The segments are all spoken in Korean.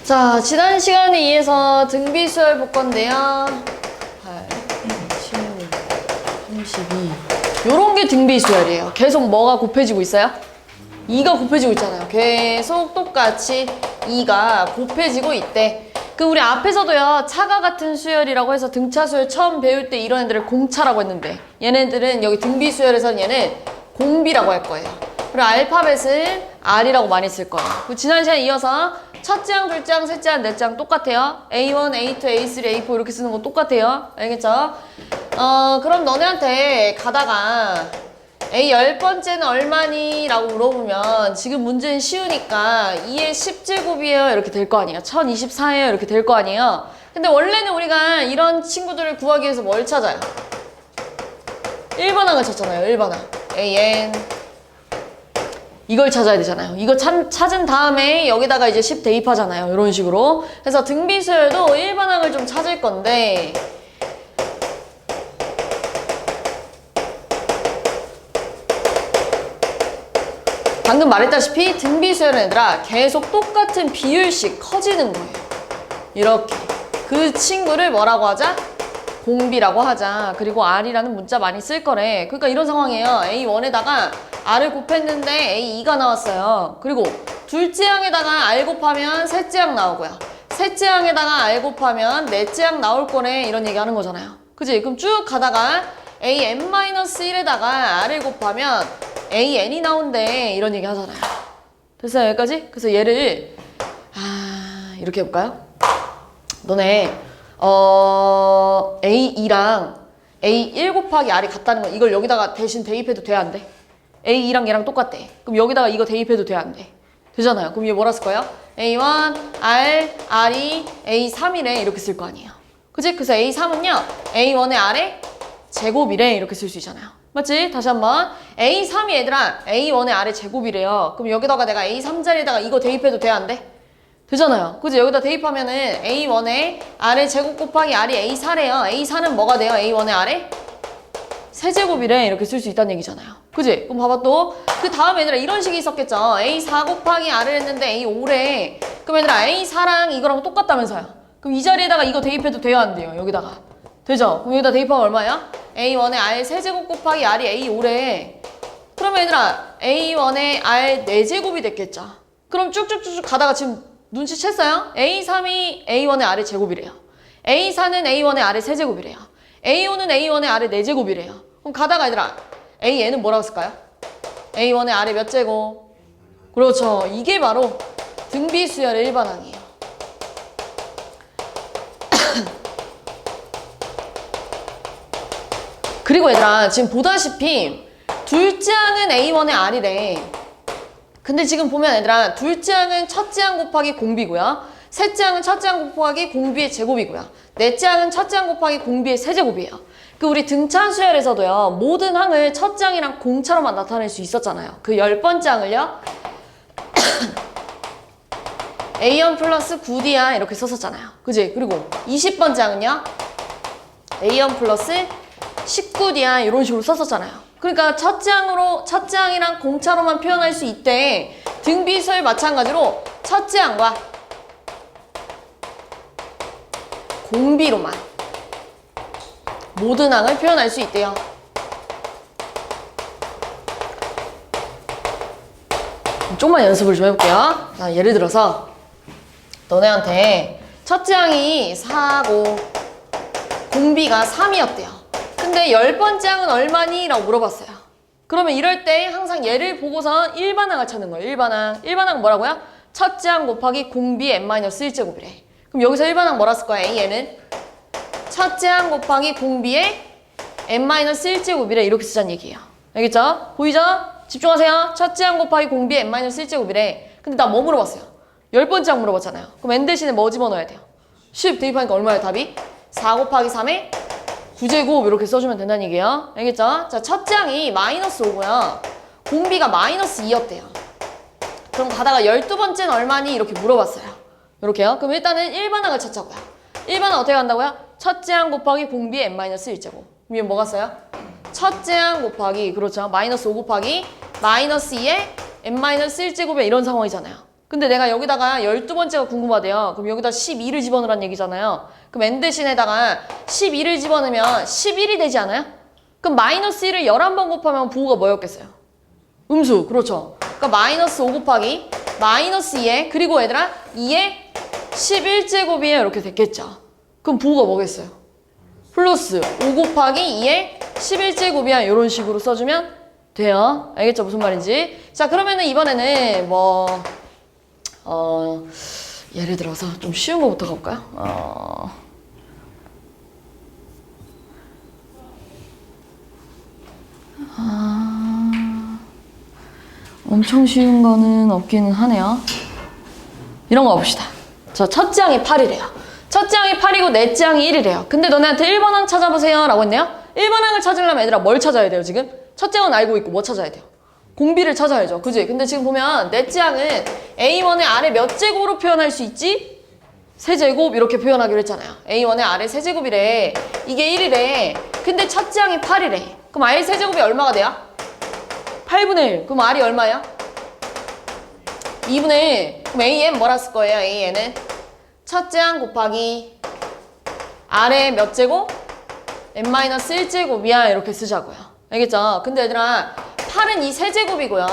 자, 지난 시간에 이어서 등비수열 볼 건데요. 8, 16, 32. 요런 게 등비수열이에요. 계속 뭐가 곱해지고 있어요? 2가 곱해지고 있잖아요. 계속 똑같이 2가 곱해지고 있대. 그 우리 앞에서도요, 차가 같은 수열이라고 해서 등차 수열 처음 배울 때 이런 애들을 공차라고 했는데, 얘네들은 여기 등비수열에서는 얘는 공비라고 할 거예요. 그리고 알파벳은 R이라고 많이 쓸 거예요. 지난 시간에 이어서 첫째 항, 둘째 항, 셋째 항, 넷째 항 똑같아요. A1, A2, A3, A4 이렇게 쓰는 거 똑같아요. 알겠죠? 그럼 너네한테 가다가 A 10번째는 얼마니? 라고 물어보면 지금 문제는 쉬우니까 2의 10제곱이에요 이렇게 될 거 아니에요. 1024예요 이렇게 될 거 아니에요. 근데 원래는 우리가 이런 친구들을 구하기 위해서 뭘 찾아요? 1번 항을 찾잖아요. 1번 항. AN 이걸 찾아야 되잖아요. 이거 찾은 다음에 여기다가 이제 10 대입하잖아요. 이런 식으로. 그래서 등비수열도 1번 항을 좀 찾을 건데 방금 말했다시피 등비수열은 얘들아 계속 똑같은 비율씩 커지는 거예요. 이렇게. 그 친구를 뭐라고 하자? 공비라고 하자. 그리고 R이라는 문자 많이 쓸 거래. 그러니까 이런 상황이에요. A1에다가 R을 곱했는데 A2가 나왔어요. 그리고 둘째 항에다가 R 곱하면 셋째 항 나오고요. 셋째 항에다가 R 곱하면 넷째 항 나올 거네. 이런 얘기 하는 거잖아요. 그치? 그럼 쭉 가다가 AN-1에다가 R을 곱하면 AN이 나온대. 이런 얘기 하잖아요. 됐어요? 여기까지? 그래서 얘를 이렇게 해볼까요? 너네 A2랑 A1 곱하기 R이 같다는 거 이걸 여기다가 대신 대입해도 돼? 안 돼? A2랑 얘랑 똑같대. 그럼 여기다가 이거 대입해도 돼? 안 돼? 되잖아요. 그럼 얘 뭐라 쓸 거예요? A1, R, R이 A3이래 이렇게 쓸 거 아니에요. 그치? 그래서 A3은요 A1의 R의 제곱이래 이렇게 쓸 수 있잖아요. 맞지? 다시 한번 A3이 얘들아 A1의 R의 제곱이래요. 그럼 여기다가 내가 A3자리에다가 이거 대입해도 돼? 안 돼? 되잖아요. 그치? 여기다 대입하면은 A1의 R의 제곱 곱하기 R이 A4래요. A4는 뭐가 돼요? A1의 R의 세제곱이래 이렇게 쓸 수 있다는 얘기잖아요. 그치? 그럼 봐봐 또 그 다음 얘들아 이런 식이 있었겠죠. A4 곱하기 R을 했는데 A5래. 그럼 얘들아 A4랑 이거랑 똑같다면서요. 그럼 이 자리에다가 이거 대입해도 돼요? 안 돼요? 여기다가 되죠? 그럼 여기다 대입하면 얼마야? A1의 R 세제곱 곱하기 R이 A5래. 그러면 얘들아 A1의 R 4제곱이 됐겠죠. 그럼 쭉쭉쭉쭉 가다가 지금 눈치챘어요? A3이 A1의 R의 제곱이래요. A4는 A1의 R의 세제곱이래요. A5는 A1의 R의 4제곱이래요. 그럼 가다가 얘들아 AN은 뭐라고 쓸까요? A1의 R의 몇 제곱? 그렇죠. 이게 바로 등비수열의 일반항이에요. 그리고 얘들아 지금 보다시피 둘째 항은 A1의 R이래. 근데 지금 보면 얘들아 둘째 항은 첫째 항 곱하기 공비고요. 셋째 항은 첫째 항 곱하기 공비의 제곱이고요. 넷째 항은 첫째 항 곱하기 공비의 세제곱이에요. 그 우리 등차 수열에서도요. 모든 항을 첫째 항이랑 공차로만 나타낼 수 있었잖아요. 그 10번째 항을요. A1 플러스 9D야 이렇게 썼었잖아요. 그지? 그리고 20번째 항은요. A1 플러스 19D야 이런 식으로 썼었잖아요. 그러니까 첫째 항이랑 공차로만 표현할 수 있대. 등비수열 마찬가지로 첫째 항과 공비로만 모든 항을 표현할 수 있대요. 조금만 연습을 좀 해볼게요. 자, 예를 들어서 너네한테 첫째 항이 4고 공비가 3이었대요. 근데 10번째 항은 얼마니? 라고 물어봤어요. 그러면 이럴 때 항상 얘를 보고서 일반항을 찾는 거예요. 일반항. 일반항은 뭐라고요? 첫째 항 곱하기 공비의 n-1제곱이래. 그럼 여기서 일반항 뭐라 쓸 거야? A에는 첫째 항 곱하기 공비의 n-1제곱이래. 이렇게 쓰자는 얘기예요. 알겠죠? 보이죠? 집중하세요. 첫째 항 곱하기 공비의 n-1제곱이래. 근데 나 뭐 물어봤어요? 10번째 항 물어봤잖아요. 그럼 n 대신에 뭐 집어넣어야 돼요? 10 대입하니까 얼마예요? 답이? 4 곱하기 3에 9제곱 이렇게 써주면 된다는 얘기예요. 알겠죠? 자, 첫째 항이 마이너스 5고요. 공비가 마이너스 2였대요. 그럼 가다가 12번째는 얼마니? 이렇게 물어봤어요. 이렇게요. 그럼 일단은 일반항을 찾자고요. 일반항 어떻게 간다고요? 첫째 항 곱하기 공비의 n-1제곱. 그럼 이건 뭐가 써요? 첫째 항 곱하기 그렇죠. 마이너스 5 곱하기 마이너스 2의 n-1제곱에 이런 상황이잖아요. 근데 내가 여기다가 12번째가 궁금하대요. 그럼 여기다 12를 집어넣으란 얘기잖아요. 그럼 n 대신에다가 12를 집어넣으면 11이 되지 않아요? 그럼 마이너스 1을 11번 곱하면 부호가 뭐였겠어요? 음수. 그렇죠. 그러니까 마이너스 5 곱하기 마이너스 2에 그리고 얘들아 2에 11제곱이에요. 이렇게 됐겠죠. 그럼 부호가 뭐겠어요? 플러스 5 곱하기 2에 11제곱이야. 이런 식으로 써주면 돼요. 알겠죠? 무슨 말인지. 자, 그러면은 이번에는 예를 들어서 좀 쉬운 거부터 가볼까요? 엄청 쉬운 거는 없기는 하네요. 이런 거 봅시다. 자, 첫째 항이 8이래요. 첫째 항이 8이고 넷째 항이 1이래요. 근데 너네한테 1번 항 찾아보세요 라고 했네요. 1번 항을 찾으려면 얘들아 뭘 찾아야 돼요 지금? 첫째 항은 알고 있고 뭐 찾아야 돼요? 공비를 찾아야죠. 그지? 근데 지금 보면 넷째 항은 A1의 아래 몇 제곱으로 표현할 수 있지? 세제곱 이렇게 표현하기로 했잖아요. A1의 아래 세제곱이래. 이게 1이래. 근데 첫째 항이 8이래. 그럼 R 세제곱이 얼마가 돼요? 8분의 1. 그럼 R이 얼마야? 2분의 1. 그럼 AN 뭐라 쓸 거예요? AN은 첫째 항 곱하기 R의 몇 제곱? n-1제곱이야. 이렇게 쓰자고요. 알겠죠? 근데 얘들아 8은 이 세제곱이고요.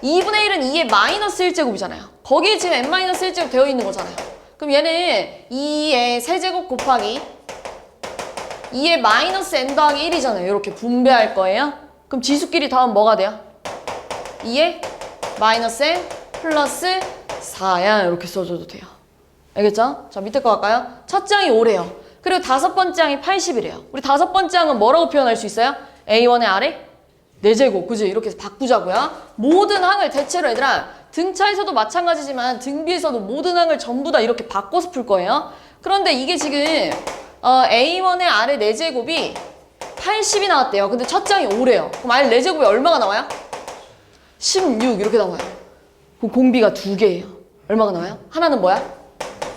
2분의 1은 2의 마이너스 1제곱이잖아요. 거기에 지금 n-1제곱 되어 있는 거잖아요. 그럼 얘는 2의 세제곱 곱하기 2의 마이너스 n 더하기 1이잖아요. 이렇게 분배할 거예요. 그럼 지수끼리 더하면 뭐가 돼요? 2의 마이너스 n 플러스 4야. 이렇게 써줘도 돼요. 알겠죠? 자, 밑에 거 갈까요? 첫째 항이 5래요. 그리고 다섯 번째 항이 80이래요. 우리 다섯 번째 항은 뭐라고 표현할 수 있어요? A1의 아래 4제곱. 그지? 이렇게 해서 바꾸자고요. 모든 항을 대체로 얘들아 등차에서도 마찬가지지만 등비에서도 모든 항을 전부 다 이렇게 바꿔서 풀 거예요. 그런데 이게 지금 A1의 아래 4제곱이 80이 나왔대요. 근데 첫째 항이 5래요. 그럼 아래 4제곱이 얼마가 나와요? 16 이렇게 나와요. 그럼 공비가 2개예요. 얼마가 나와요? 하나는 뭐야?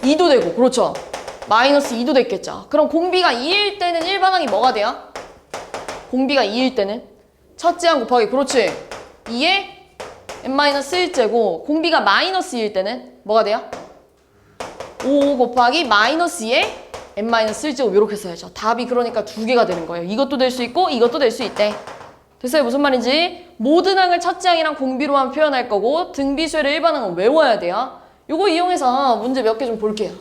2도 되고. 그렇죠. 마이너스 2도 됐겠죠. 그럼 공비가 2일 때는 일반항이 뭐가 돼요? 공비가 2일 때는 첫째 항 곱하기 그렇지 2에 n-1제곱. 공비가 마이너스 2일 때는 뭐가 돼요? 5 곱하기 마이너스 2에 n-1제곱 이렇게 써야죠. 답이 그러니까 2개가 되는 거예요. 이것도 될 수 있고 이것도 될 수 있대. 됐어요? 무슨 말인지? 모든 항을 첫째 항이랑 공비로만 표현할 거고 등비수열의 일반항은 외워야 돼요. 요거 이용해서 문제 몇 개 좀 볼게요.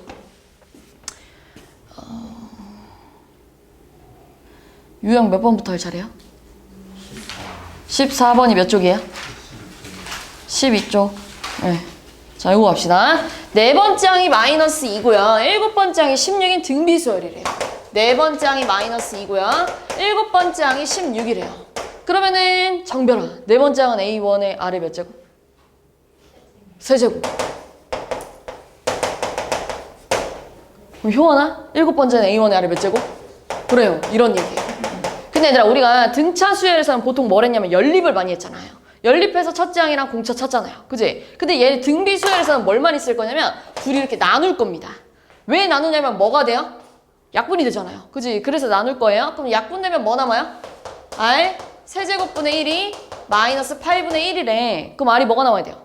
유형 몇 번부터 할 차례야? 14번이 몇 쪽이에요? 12쪽. 네. 자, 이거 갑시다. 네 번째 항이 마이너스 2고요. 일곱 번째 항이 16인 등비수열이래요. 네 번째 항이 마이너스 2고요. 일곱 번째 항이 16이래요. 그러면은 정별아. 네 번째 항은 A1의 아래 몇 제곱? 세제곱. 그럼 효원아? 일곱 번째는 A1의 아래 몇 제곱? 그래요. 이런 얘기예요. 근데 얘들아 우리가 등차 수열에서는 보통 뭘 했냐면 연립을 많이 했잖아요. 연립해서 첫째 항이랑 공차 찾잖아요. 그지? 근데 얘 등비 수열에서는 뭘 많이 쓸 거냐면 둘이 이렇게 나눌 겁니다. 왜 나누냐면 뭐가 돼요? 약분이 되잖아요. 그지? 그래서 나눌 거예요. 그럼 약분 되면 뭐 남아요? R 세제곱분의 1이 마이너스 8분의 1이래. 그럼 R이 뭐가 나와야 돼요?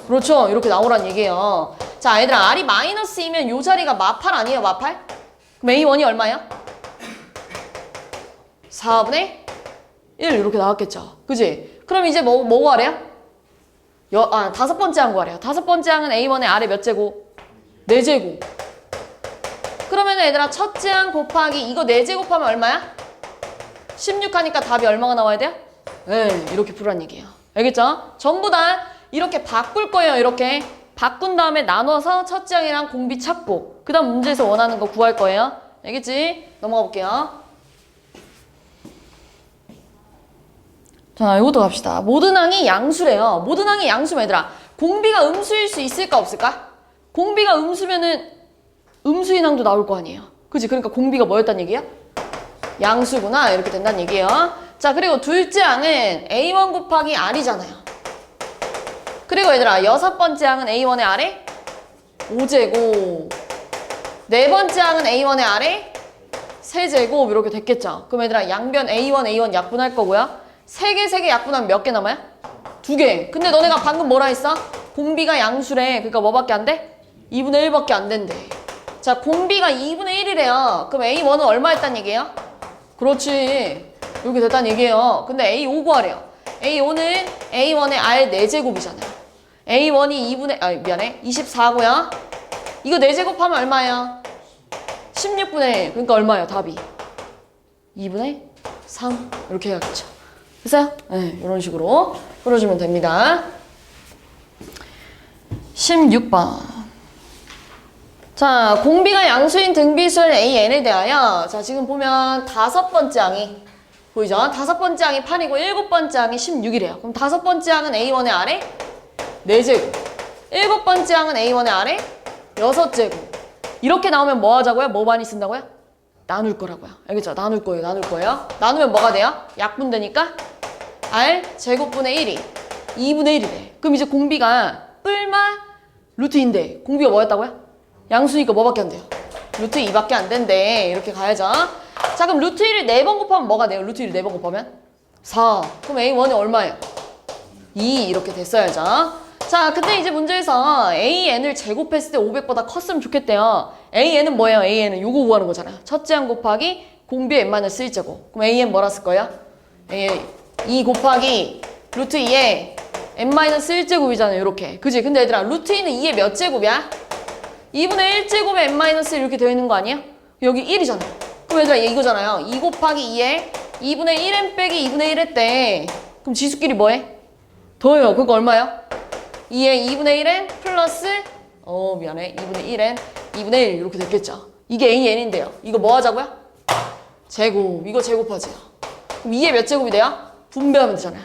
그렇죠. 이렇게 나오란 얘기예요. 자, 얘들아 R이 마이너스이면 요 자리가 마팔 아니에요? 마팔? 그럼 A1이 얼마예요? 4분의 1 이렇게 나왔겠죠. 그지? 그럼 이제 뭐 구하래요? 다섯 번째 항 구하래요. 다섯 번째 항은 A1의 아래 몇 제곱? 4제곱. 그러면 얘들아 첫째 항 곱하기 이거 4제곱 하면 얼마야? 16 하니까 답이 얼마가 나와야 돼요? 네, 이렇게 풀란 얘기예요. 알겠죠? 전부 다 이렇게 바꿀 거예요. 이렇게 바꾼 다음에 나눠서 첫째 항이랑 공비 찾고 그 다음 문제에서 원하는 거 구할 거예요. 알겠지? 넘어가 볼게요. 자, 이것도 갑시다. 모든 항이 양수래요. 모든 항이 양수면 얘들아 공비가 음수일 수 있을까 없을까? 공비가 음수면은 음수인 항도 나올 거 아니에요. 그치? 그러니까 공비가 뭐였단 얘기야? 양수구나 이렇게 된다는 얘기예요. 자, 그리고 둘째 항은 A1 곱하기 R이잖아요. 그리고 얘들아 여섯 번째 항은 A1의 아래 5제곱. 네 번째 항은 A1의 아래 세제곱 이렇게 됐겠죠. 그럼 얘들아 양변 A1 약분할 거고요. 3개 약분하면 몇 개 남아요? 2개. 근데 너네가 방금 뭐라 했어? 공비가 양수래. 그러니까 뭐밖에 안 돼? 2분의 1밖에 안 된대. 자, 공비가 2분의 1이래요. 그럼 A1은 얼마 했단 얘기예요? 그렇지. 이렇게 됐단 얘기예요. 근데 A5 구하래요. A5는 A1의 R 4제곱이잖아요. A1이 2분의, 미안해. 24고요. 이거 4제곱하면 얼마예요? 16분의 1. 그러니까 얼마예요, 답이? 2분의 3. 이렇게 해야겠죠. 됐어요? 네, 이런 식으로 풀어주면 됩니다. 16번. 자, 공비가 양수인 등비수열 AN에 대하여, 자, 지금 보면 5번째 항이 보이죠? 5번째 항이 8이고 7번째 항이 16이래요. 그럼 5번째 항은 A1의 아래 4제곱. 7번째 항은 A1의 아래 6제곱. 이렇게 나오면 뭐 하자고요? 뭐 많이 쓴다고요? 나눌 거라고요. 알겠죠? 나눌 거예요. 나눌 거예요. 나누면 뭐가 돼요? 약분되니까 R 제곱분의 1이 2분의 1이래. 그럼 이제 공비가 뿔마 루트인데 공비가 뭐였다고요? 양수니까 뭐밖에 안 돼요? 루트 2밖에 안 된대. 이렇게 가야죠. 자, 그럼 루트 1을 4번 곱하면 뭐가 돼요? 루트 1을 4번 곱하면? 4. 그럼 A1이 얼마예요? 2. 이렇게 됐어야죠. 자, 근데 이제 문제에서 AN을 제곱했을 때 500보다 컸으면 좋겠대요. AN은 뭐예요? AN은 요거 구하는 거잖아요. 첫째 항 곱하기 공비의 n-1제곱. 그럼 AN 뭐라 쓸 거예요? 2 곱하기 루트 2에 n-1제곱이잖아요. 이렇게. 그지? 근데 얘들아, 루트 2는 2의 몇 제곱이야? 2분의 1제곱에 n-1 이렇게 되어 있는 거 아니에요? 여기 1이잖아. 그럼 얘들아, 얘 이거잖아요. 2 곱하기 2에 2분의 1n 빼기 2분의 1 했대. 그럼 지수끼리 뭐해? 더해요. 그거 얼마야? 2에 2분의 1n 플러스 미안해. 2분의 1n 2분의 1 이렇게 됐겠죠. 이게 AN인데요. 이거 뭐 하자고요? 제곱. 이거 제곱하세요. 그럼 2에 몇 제곱이 돼요? 분배하면 되잖아요.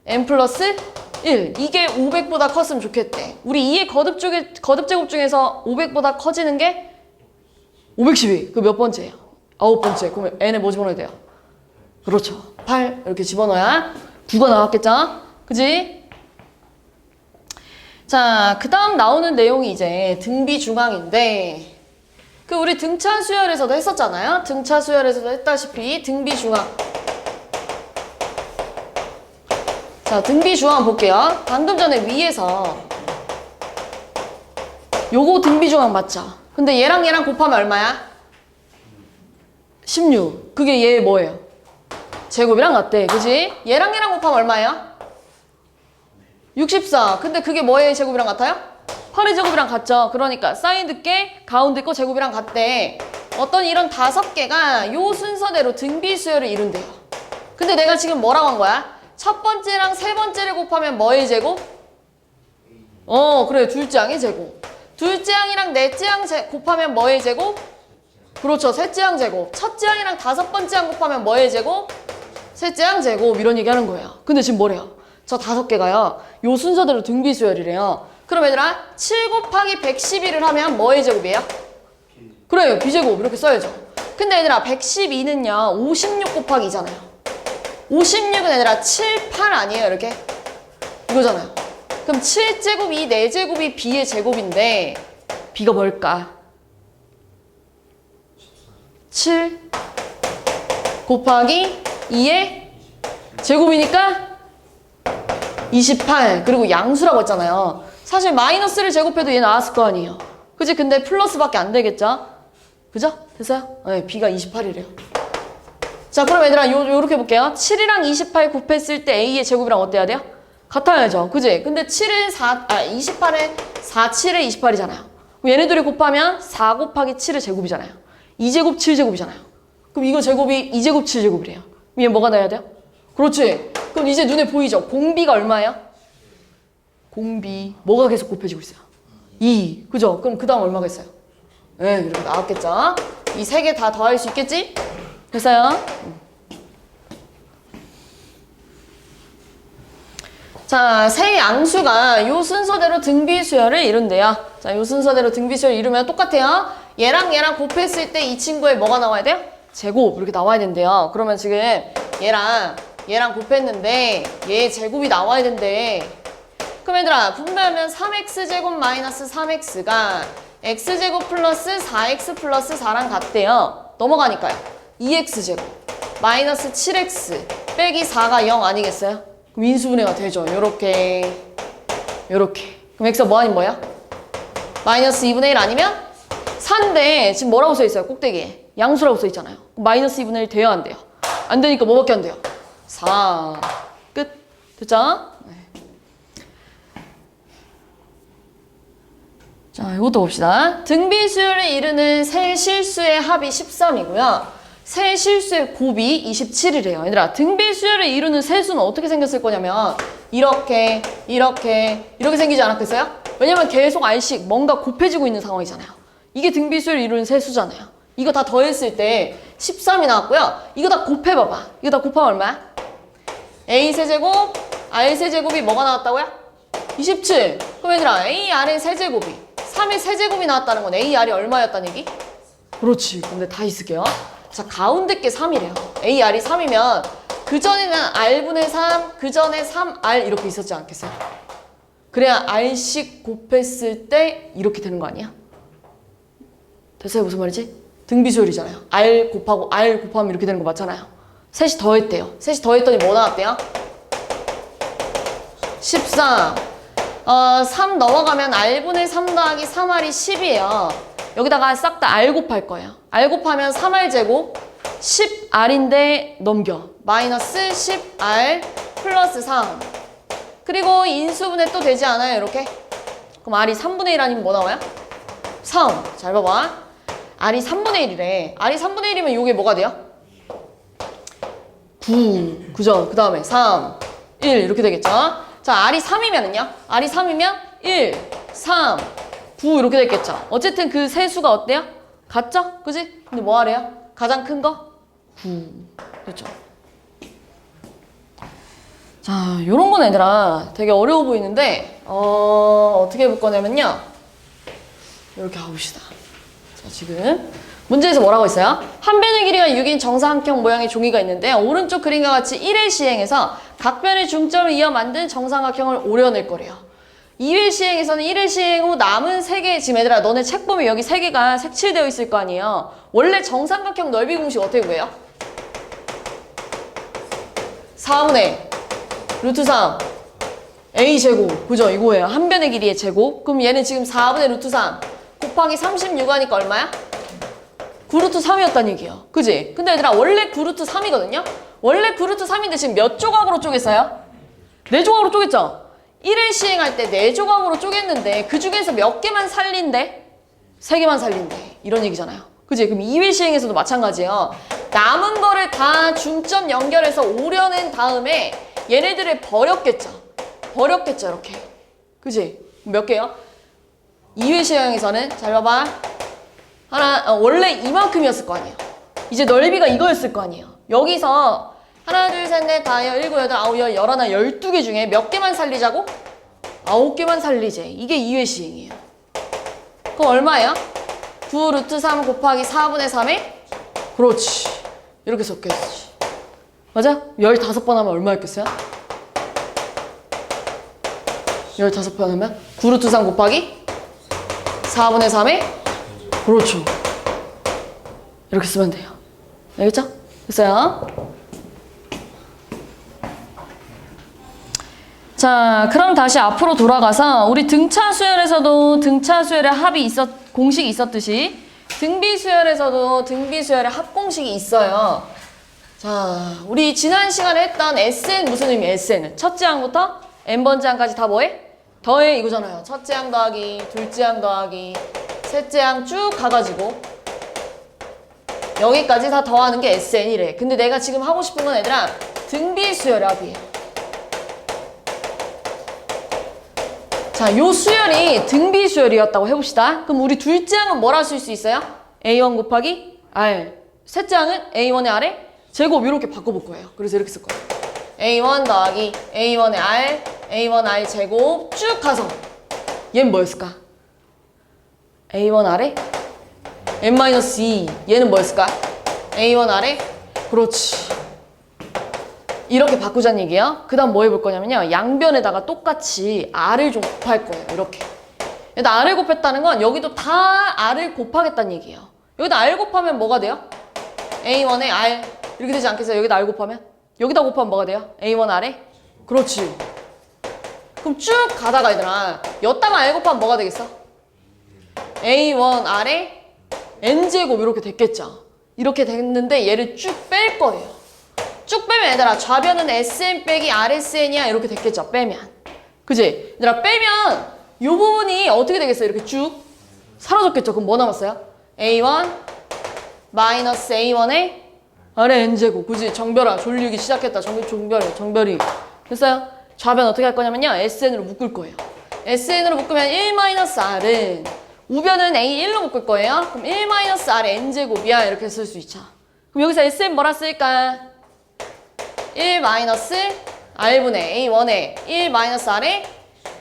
n 플러스 1. 이게 500보다 컸으면 좋겠대. 우리 2의 거듭 제곱 중에서 500보다 커지는 게 512. 그 몇 번째예요? 9번째. 그럼 n에 뭐 집어넣어야 돼요? 그렇죠. 8 이렇게 집어넣어야 9가 나왔겠죠? 그지? 자, 그 다음 나오는 내용이 이제 등비 중앙인데, 그 우리 등차 수열에서도 했었잖아요. 등차 수열에서도 했다시피 등비 중앙. 자, 등비 중앙 볼게요. 방금 전에 위에서 요거 등비 중앙 맞죠? 근데 얘랑 얘랑 곱하면 얼마야? 16. 그게 얘 뭐예요? 제곱이랑 같대. 그지? 얘랑 얘랑 곱하면 얼마예요? 64. 근데 그게 뭐의 제곱이랑 같아요? 8의 제곱이랑 같죠. 그러니까 사이드 게 가운데 거 제곱이랑 같대. 어떤 이런 5개가 요 순서대로 등비 수열을 이룬대요. 근데 내가 지금 뭐라고 한 거야? 첫 번째랑 세 번째를 곱하면 뭐의 제곱? 그래. 둘째 항의 제곱. 둘째 항이랑 넷째 항 곱하면 뭐의 제곱? 그렇죠. 셋째 항 제곱. 첫째 항이랑 5번째 항 곱하면 뭐의 제곱? 셋째 항 제곱. 이런 얘기 하는 거예요. 근데 지금 뭐래요? 저 5개가요. 요 순서대로 등비 수열이래요. 그럼 얘들아, 7 곱하기 112를 하면 뭐의 제곱이에요? 그래요. B제곱. 이렇게 써야죠. 근데 얘들아, 112는요. 56 곱하기 2잖아요. 56은 얘들아, 7, 8 아니에요? 이렇게? 이거잖아요. 그럼 7제곱이 4제곱이 B의 제곱인데 B가 뭘까? 7 곱하기 2의 제곱이니까 28. 그리고 양수라고 했잖아요. 사실 마이너스를 제곱해도 얘 나왔을 거 아니에요. 그치? 근데 플러스밖에 안 되겠죠? 그죠? 됐어요? 네, B가 28이래요. 자, 그럼 얘들아, 요렇게 볼게요. 7이랑 28 곱했을 때 A의 제곱이랑 어때야 돼요? 같아야죠. 그지? 근데 28에 4, 7에 28이잖아요. 얘네들이 곱하면 4 곱하기 7의 제곱이잖아요. 2제곱 7제곱이잖아요. 그럼 이거 제곱이 2제곱 7제곱이래요. 위에 뭐가 나야 돼요? 그렇지. 그럼 이제 눈에 보이죠? 공비가 얼마예요? 공비. 뭐가 계속 곱해지고 있어요? 2. 그죠? 그럼 그 다음 얼마가 있어요? 네, 이렇게 나왔겠죠? 이 3개 다 더할 수 있겠지? 됐어요? 자, 세 양수가 요 순서대로 등비 수열을 이룬대요. 자, 요 순서대로 등비 수열을 이루면 똑같아요. 얘랑 얘랑 곱했을 때 이 친구의 뭐가 나와야 돼요? 제곱. 이렇게 나와야 된대요. 그러면 지금 얘랑 곱했는데 얘 제곱이 나와야 된대. 그럼 얘들아, 분배하면 3x제곱 마이너스 3x가 x제곱 플러스 4x 플러스 4랑 같대요. 넘어가니까요. 2x제곱 마이너스 7x 빼기 4가 0 아니겠어요? 그럼 인수분해가 되죠. 요렇게 요렇게. 그럼 x가 뭐 아닌 뭐야? 마이너스 2분의 1 아니면 4인데 지금 뭐라고 써 있어요? 꼭대기에. 양수라고 써 있잖아요. 마이너스 2분의 1 돼요, 안 돼요? 안 되니까 뭐밖에 안 돼요? 4. 끝. 됐죠? 네. 자, 이것도 봅시다. 등비수열을 이루는 세 실수의 합이 13이고요. 세 실수의 곱이 27이래요. 얘들아, 등비수열을 이루는 세 수는 어떻게 생겼을 거냐면 이렇게 생기지 않았겠어요? 왜냐면 계속 R씩 뭔가 곱해지고 있는 상황이잖아요. 이게 등비수열을 이루는 세 수잖아요. 이거 다 더했을 때 13이 나왔고요. 이거 다 곱해봐봐. 이거 다 곱하면 얼마야? A 세제곱, R 세제곱이 뭐가 나왔다고요? 27. 그럼 얘들아, A, R의 세제곱이 3의 세제곱이 나왔다는 건 A, R이 얼마였다는 얘기? 그렇지. 근데 다 있을게요. 자, 가운데 게 3이래요. A, R이 3이면 그전에는 R분의 3, 그전에 3R 이렇게 있었지 않겠어요? 그래야 R씩 곱했을 때 이렇게 되는 거 아니야? 됐어요? 무슨 말이지? 등비수열이잖아요. R 곱하고 R 곱하면 이렇게 되는 거 맞잖아요. 셋이 더했대요. 셋이 더했더니 뭐 나왔대요? 13. 3 넘어가면 R분의 3 더하기 3R이 10이에요. 여기다가 싹 다 R 곱할 거예요. R 곱하면 3R 제곱 10R인데 넘겨. 마이너스 10R 플러스 3. 그리고 인수분해 또 되지 않아요? 이렇게? 그럼 R이 3분의 1 아니면 뭐 나와요? 3. 잘 봐봐. R이 3분의 1이래. R이 3분의 1이면 이게 뭐가 돼요? 9. 그죠? 그 다음에 3, 1 이렇게 되겠죠? 자, R이 3이면은요? R이 3이면 1, 3, 9 이렇게 됐겠죠? 어쨌든 그 세 수가 어때요? 같죠? 그지? 근데 뭐 하래요? 가장 큰 거? 9. 됐죠? 자, 요런 건 얘들아 되게 어려워 보이는데 어떻게 해볼 거냐면요. 이렇게 가봅시다. 자, 지금 문제에서 뭐라고 했어요? 한 변의 길이가 6인 정사각형 모양의 종이가 있는데 오른쪽 그림과 같이 1회 시행해서 각 변의 중점을 이어 만든 정사각형을 오려낼 거래요. 2회 시행에서는 1회 시행 후 남은 3개, 지금 얘들아 너네 책 보면 여기 3개가 색칠되어 있을 거 아니에요. 원래 정삼각형 넓이 공식 어떻게 구해요? 4분의 루트 3 A제곱. 그죠? 이거예요. 한 변의 길이의 제곱. 그럼 얘는 지금 4분의 루트 3 곱하기 36 하니까 얼마야? 9루트 3이었다는 얘기예요. 그지? 근데 얘들아 원래 9루트 3이거든요? 원래 9루트 3인데 지금 몇 조각으로 쪼갰어요? 4조각으로 쪼갰죠? 1회 시행할 때 4조각으로 쪼갰는데 그 중에서 몇 개만 살린대? 3개만 살린대. 이런 얘기잖아요. 그지? 그럼 2회 시행에서도 마찬가지예요. 남은 거를 다 중점 연결해서 오려낸 다음에 얘네들을 버렸겠죠? 버렸겠죠, 이렇게. 그지? 몇 개요? 2회 시행에서는 잘 봐봐. 원래 이만큼이었을 거 아니에요. 이제 넓이가 이거였을 거 아니에요. 여기서 하나, 둘, 셋, 넷, 다, 여, 일곱, 여덟, 아홉, 열, 열하나, 12개 중에 몇 개만 살리자고? 9개만 살리지. 이게 2회 시행이에요. 그럼 얼마예요? 9 루트 3 곱하기 4분의 3에? 그렇지. 이렇게 적겠지. 맞아? 15번 하면 얼마였겠어요? 15번 하면 9 루트 3 곱하기 4분의 3에? 그렇죠. 이렇게 쓰면 돼요. 알겠죠? 됐어요? 자, 그럼 다시 앞으로 돌아가서 우리 등차 수열에서도 등차 수열의 합이 공식이 있었듯이 등비 수열에서도 등비 수열의 합 공식이 있어요. 자, 우리 지난 시간에 했던 SN 무슨 의미예요? SN은 첫째 항부터 n번째 항까지 다 뭐해? 더해 이거잖아요. 첫째 항 더하기, 둘째 항 더하기, 셋째 항 쭉 가가지고 여기까지 다 더하는 게 SN이래. 근데 내가 지금 하고 싶은 건 얘들아 등비 수열의 합이에요. 자, 요 수열이 등비 수열이었다고 해봅시다. 그럼 우리 둘째 항은 뭐라 쓸 수 있어요? A1 곱하기 R. 셋째 항은 A1의 R에 제곱 이렇게 바꿔볼 거예요. 그래서 이렇게 쓸 거예요. A1 더하기 A1의 R, A1 R 제곱 쭉 가서 얘는 뭐였을까? A1 R에 N-2 얘는 뭐였을까? A1 R에 그렇지. 이렇게 바꾸자는 얘기예요. 그 다음 뭐 해볼 거냐면요. 양변에다가 똑같이 R을 좀 곱할 거예요. 이렇게. 여기다 R을 곱했다는 건 여기도 다 R을 곱하겠다는 얘기예요. 여기다 R 곱하면 뭐가 돼요? A1에 R. 이렇게 되지 않겠어요? 여기다 R 곱하면? 여기다 곱하면 뭐가 돼요? A1 R에? 그렇지. 그럼 쭉 가다가 얘들아 였다가 R 곱하면 뭐가 되겠어? A1 아래 N제곱 이렇게 됐겠죠. 이렇게 됐는데 얘를 쭉 뺄 거예요. 쭉 빼면 얘들아 좌변은 SN 빼기 RSN이야 이렇게 됐겠죠. 빼면. 그지? 얘들아 빼면 이 부분이 어떻게 되겠어요? 이렇게 쭉 사라졌겠죠. 그럼 뭐 남았어요? A1 마이너스 A1의 아래 N제곱. 그지? 정별아 졸리기 시작했다. 정별이 됐어요? 좌변 어떻게 할 거냐면요. SN으로 묶을 거예요. SN으로 묶으면 1 마이너스 R은 우변은 A1로 묶을 거예요. 그럼 1 마이너스 R N제곱이야. 이렇게 쓸 수 있죠. 그럼 여기서 SN 뭐라 쓸까? 1 마이너스 R분의 A1의 1 마이너스 R의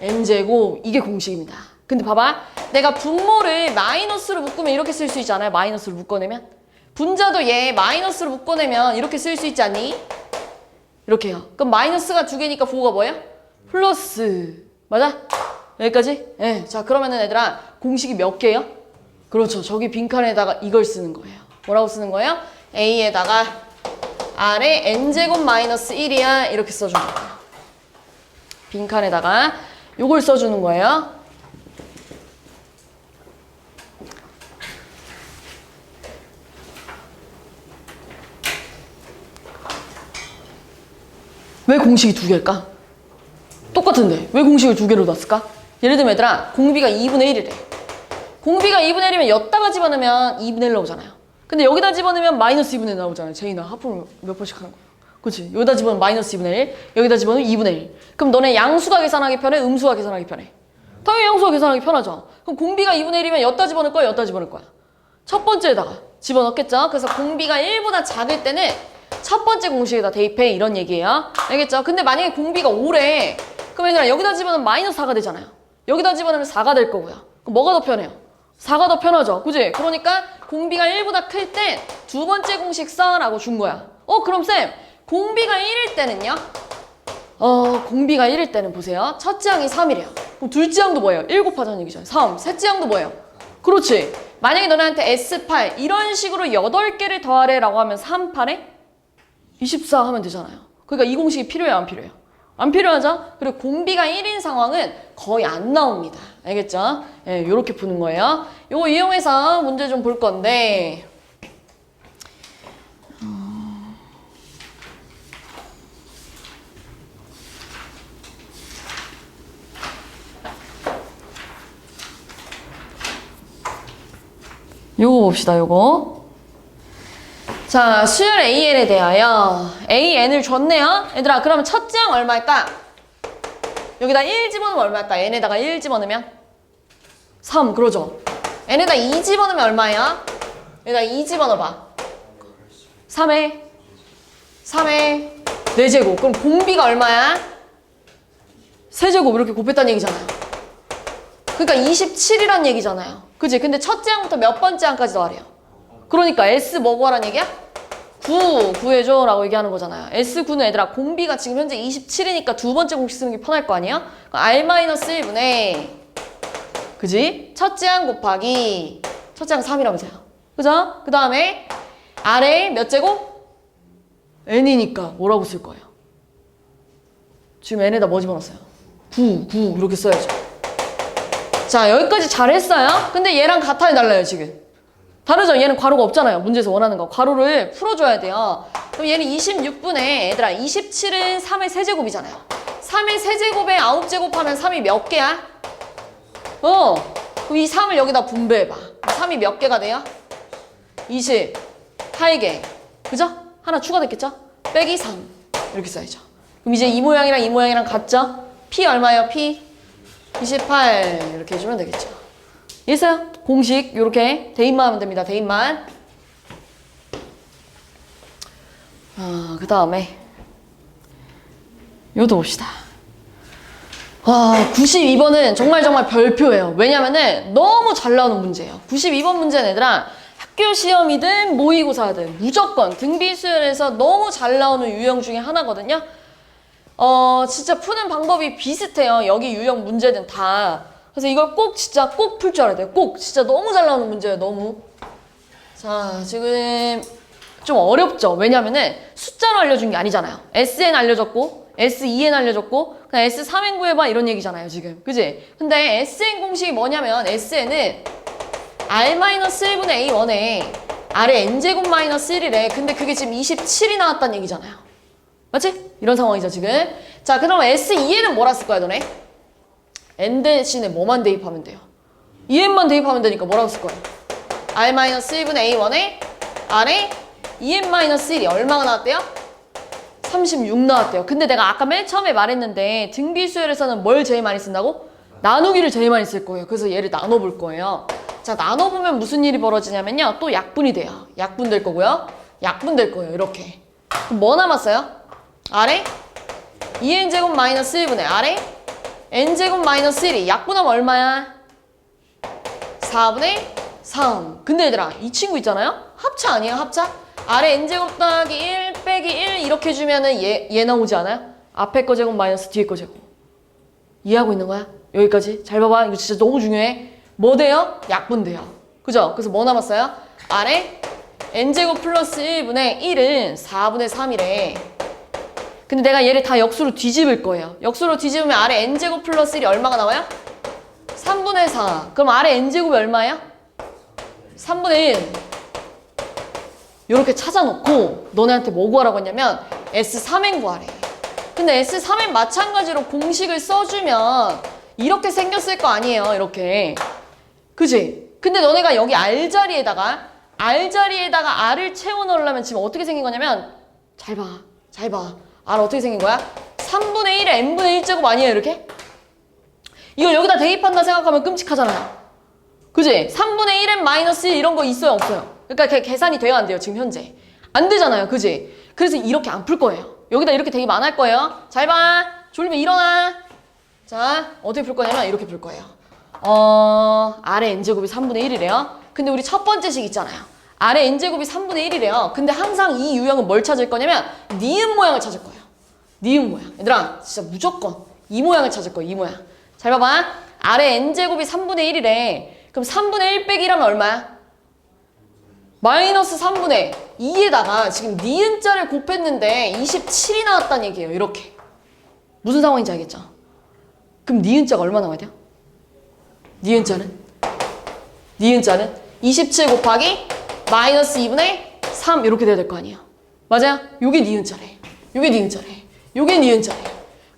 N제곱. 이게 공식입니다. 근데 봐봐. 내가 분모를 마이너스로 묶으면 이렇게 쓸 수 있잖아요. 마이너스로 묶어내면. 분자도 얘 마이너스로 묶어내면 이렇게 쓸 수 있지 않니? 이렇게요. 그럼 마이너스가 두 개니까 부호가 뭐예요? 플러스. 맞아? 여기까지? 네. 자, 그러면은 얘들아, 공식이 몇 개예요? 그렇죠. 저기 빈칸에다가 이걸 쓰는 거예요. 뭐라고 쓰는 거예요? A에다가 R의 N제곱 마이너스 1이야. 이렇게 써주는 거예요. 빈칸에다가 요걸 써주는 거예요. 왜 공식이 두 개일까? 똑같은데 왜 공식을 두 개로 놨을까? 예를 들면 얘들아 공비가 2분의 1이래. 공비가 2분의 1이면 여기다가 집어넣으면 2분의 1 나오잖아요. 근데 여기다 집어넣으면 마이너스 2분의 1 나오잖아요. 제이나 하프를 몇 번씩 하는 거야. 그치? 여기다 집어넣으면 마이너스 2분의 1, 여기다 집어넣으면 2분의 1. 그럼 너네 양수가 계산하기 편해? 음수가 계산하기 편해? 당연히 양수가 계산하기 편하죠. 그럼 공비가 2분의 1이면 여기다 집어넣을 거야? 여기다 집어넣을 거야? 첫 번째에다가 집어넣겠죠? 그래서 공비가 1보다 작을 때는 첫 번째 공식에다 대입해. 이런 얘기예요. 알겠죠? 근데 만약에 공비가 5래. 그럼 얘들아 여기다 집어넣으면 마이너스 4가 되잖아요. 여기다 집어넣으면 4가 될 거고요. 그럼 뭐가 더 편해요? 4가 더 편하죠. 그지? 그러니까 공비가 1보다 클 땐 두 번째 공식 써 라고 준 거야. 그럼 쌤 공비가 1일 때는요? 공비가 1일 때는 보세요. 첫째 항이 3이래요. 그럼 둘째 항도 뭐예요? 1 곱하자는 얘기잖아요. 3. 셋째 항도 뭐예요? 그렇지. 만약에 너네한테 S8 이런 식으로 8개를 더하래 라고 하면 3, 8에 24 하면 되잖아요. 그러니까 이 공식이 필요해요? 안 필요해요? 안 필요하죠? 그리고 공비가 1인 상황은 거의 안 나옵니다. 알겠죠? 예, 요렇게 푸는 거예요. 요거 이용해서 문제 좀 볼 건데 요거 봅시다. 요거 자, 수열 AN에 대하여 AN을 줬네요. 얘들아 그러면 첫째 항 얼마일까? 여기다 1 집어넣으면 얼마일까? n에다가 1 집어넣으면 3. 그러죠. n에다 2 집어넣으면 얼마야? 여기다 2 집어넣어봐. 3에 4제곱. 그럼 공비가 얼마야? 세제곱 이렇게 곱했다는 얘기잖아요. 그러니까 27이란 얘기잖아요. 그치? 근데 첫째 항부터 몇 번째 항까지 더하래요. 그러니까 S 뭐 구하라는 얘기야? 9 구해줘 라고 얘기하는 거잖아요. S9는 얘들아 공비가 지금 현재 27이니까 두 번째 공식 쓰는 게 편할 거 아니야? R-1분의 그지? 첫째 항 곱하기 첫째 항 3이라면서요. 그죠? 그 다음에 R에 몇 제곱? N이니까 뭐라고 쓸 거예요? 지금 N에다 뭐 집어넣었어요? 9 이렇게 써야죠. 자 여기까지 잘했어요. 근데 얘랑 같아야 달라요 지금. 다르죠? 얘는 괄호가 없잖아요. 문제에서 원하는 거. 괄호를 풀어줘야 돼요. 그럼 얘는 26분에 얘들아 27은 3의 세제곱이잖아요. 3의 세제곱에 9제곱 하면 3이 몇 개야? 그럼 이 3을 여기다 분배해봐. 3이 몇 개가 돼요? 28개. 그죠? 하나 추가됐겠죠? 빼기 3. 이렇게 써야죠. 그럼 이제 이 모양이랑 이 모양이랑 같죠? P 얼마예요? P 28 이렇게 해주면 되겠죠. 이해했어요? 공식 이렇게 대입만 하면 됩니다. 대입만. 그 다음에 이것도 봅시다. 92번은 정말 별표예요. 왜냐면은 너무 잘 나오는 문제예요. 92번 문제는 얘들아 학교 시험이든 모의고사든 무조건 등비수열에서 너무 잘 나오는 유형 중에 하나거든요. 진짜 푸는 방법이 비슷해요. 여기 유형 문제는 다. 그래서 이걸 진짜 꼭 풀 줄 알아야 돼요. 꼭 진짜 너무 잘 나오는 문제예요. 너무. 자 지금 좀 어렵죠. 왜냐면은 숫자로 알려준 게 아니잖아요. SN 알려줬고 S2n 알려줬고 그냥 S3n 구해봐 이런 얘기잖아요 지금. 그지? 근데 Sn 공식이 뭐냐면 Sn은 R-1분의 A1에 R의 n제곱 마이너스 1이래. 근데 그게 지금 27이 나왔다는 얘기잖아요. 맞지? 이런 상황이죠 지금. 자 그럼 S2n은 뭐라 쓸 거야 너네? n 대신에 뭐만 대입하면 돼요? 2n만 대입하면 되니까 뭐라고 쓸 거야? R-1분의 A1에 R의 2n-1이 얼마가 나왔대요? 36 나왔대요. 근데 내가 아까 맨 처음에 말했는데 등비수열에서는 뭘 제일 많이 쓴다고? 나누기를 제일 많이 쓸 거예요. 그래서 얘를 나눠볼 거예요. 자 나눠보면 무슨 일이 벌어지냐면요. 또 약분이 돼요. 약분 될 거고요. 약분 될 거예요. 이렇게. 그럼 뭐 남았어요? R에 2n제곱 마이너스 1분의 R에 n제곱 마이너스 1이 약분하면 얼마야? 4분의 3. 근데 얘들아 이 친구 있잖아요? 합차 아니에요? 합차? R에 n제곱 더하기 1 빼기 1 이렇게 해주면은 얘 나오지 않아요? 앞에 거 제곱 마이너스 뒤에 거 제곱. 이해하고 있는 거야? 여기까지? 잘 봐봐. 이거 진짜 너무 중요해. 뭐 돼요? 약분 돼요. 그죠? 그래서 뭐 남았어요? R에 n제곱 플러스 1분의 1은 4분의 3이래. 근데 내가 얘를 다 역수로 뒤집을 거예요. 역수로 뒤집으면 R에 n제곱 플러스 1이 얼마가 나와요? 3분의 4. 그럼 R에 n제곱이 얼마예요? 3분의 1. 이렇게 찾아놓고 너네한테 뭐 구하라고 했냐면 S3n 구하래. 근데 S3n 마찬가지로 공식을 써주면 이렇게 생겼을 거 아니에요. 이렇게. 그지? 근데 너네가 여기 R 자리에다가 R을 채워 넣으려면 지금 어떻게 생긴 거냐면 잘 봐. 잘 봐. R 어떻게 생긴 거야? 3분의 1에 n분의 1제곱 아니에요. 이렇게? 이걸 여기다 대입한다 생각하면 끔찍하잖아요. 그지? 3분의 1n 마이너스 1 이런 거 있어요? 없어요? 그러니까 계산이 돼요? 안 돼요? 지금 현재? 안 되잖아요. 그지? 그래서 이렇게 안 풀 거예요. 여기다 이렇게 대입 안 할 거예요. 잘 봐. 졸리면 일어나. 자, 어떻게 풀 거냐면 이렇게 풀 거예요. R의 n제곱이 3분의 1이래요. 근데 우리 첫 번째 식 있잖아요. R의 n제곱이 3분의 1이래요. 근데 항상 이 유형은 뭘 찾을 거냐면 니은 모양을 찾을 거예요. 니은 모양. 얘들아, 진짜 무조건 이 모양을 찾을 거예요. 이 모양. 잘 봐봐. R의 n제곱이 3분의 1이래. 그럼 3분의 1 빼기 1하면 얼마야? 마이너스 3분의 2에다가 지금 니은자를 곱했는데 27이 나왔다는 얘기예요. 이렇게. 무슨 상황인지 알겠죠? 그럼 니은자가 얼마 나와야 돼요? 니은자는 27 곱하기 마이너스 2분의 3 이렇게 돼야 될 거 아니에요. 맞아요? 요게 니은자래. 요게 니은자래. 요게 니은자래.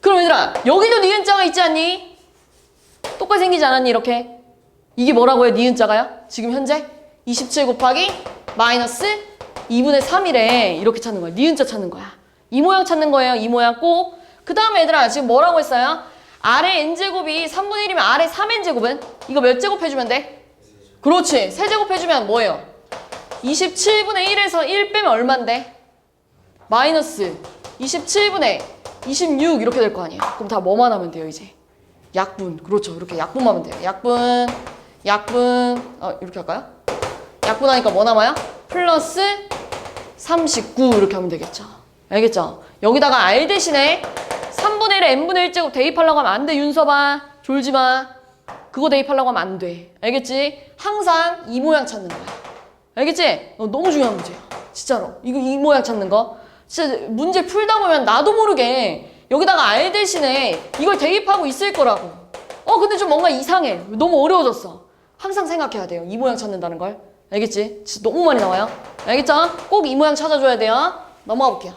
그럼 얘들아 여기도 니은자가 있지 않니? 똑같이 생기지 않았니? 이렇게. 이게 뭐라고 해요? 니은자가요? 지금 현재 27 곱하기 마이너스 2분의 3이래. 이렇게 찾는 거야. 니은자 찾는 거야. 이 모양 찾는 거예요. 이 모양 꼭. 그 다음에 얘들아 지금 뭐라고 했어요? R의 n제곱이 3분의 1이면 R의 3n제곱은? 이거 몇 제곱 해주면 돼? 그렇지. 세제곱 해주면 뭐예요? 27분의 1에서 1 빼면 얼만데? 마이너스 27분의 26 이렇게 될 거 아니에요. 그럼 다 뭐만 하면 돼요 이제? 약분. 그렇죠. 이렇게 약분만 하면 돼요. 약분 이렇게 할까요? 약분하니까 뭐 남아요? 플러스 39 이렇게 하면 되겠죠. 알겠죠? 여기다가 R 대신에 3분의 1에 n분의 1제곱 대입하려고 하면 안 돼. 윤서봐. 졸지 마. 그거 대입하려고 하면 안 돼. 알겠지? 항상 이 모양 찾는 거야. 알겠지? 너무 중요한 문제야. 진짜로. 이 모양 찾는 거. 진짜 문제 풀다 보면 나도 모르게 여기다가 R 대신에 이걸 대입하고 있을 거라고. 근데 좀 뭔가 이상해. 너무 어려워졌어. 항상 생각해야 돼요. 이 모양 찾는다는 걸. 알겠지? 진짜 너무 많이 나와요. 알겠죠? 꼭 이 모양 찾아줘야 돼요. 넘어가 볼게요.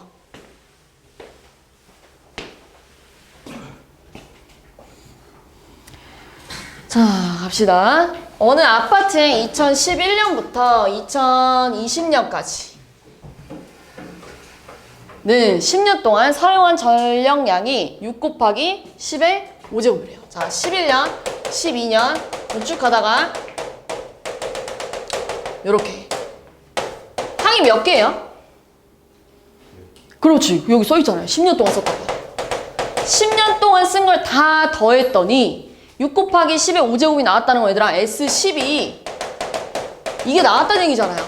자, 갑시다. 어느 아파트에 2011년부터 2020년까지 는 10년 동안 사용한 전력량이 6 곱하기 10의 5제곱이래요. 자, 11년, 12년 쭉 가다가 요렇게 항이 몇 개예요? 그렇지. 여기 써있잖아요. 10년 동안 썼다고. 10년 동안 쓴 걸 다 더했더니 6 곱하기 10의 5제곱이 나왔다는 거 얘들아. S10이 이게 나왔다는 얘기잖아요.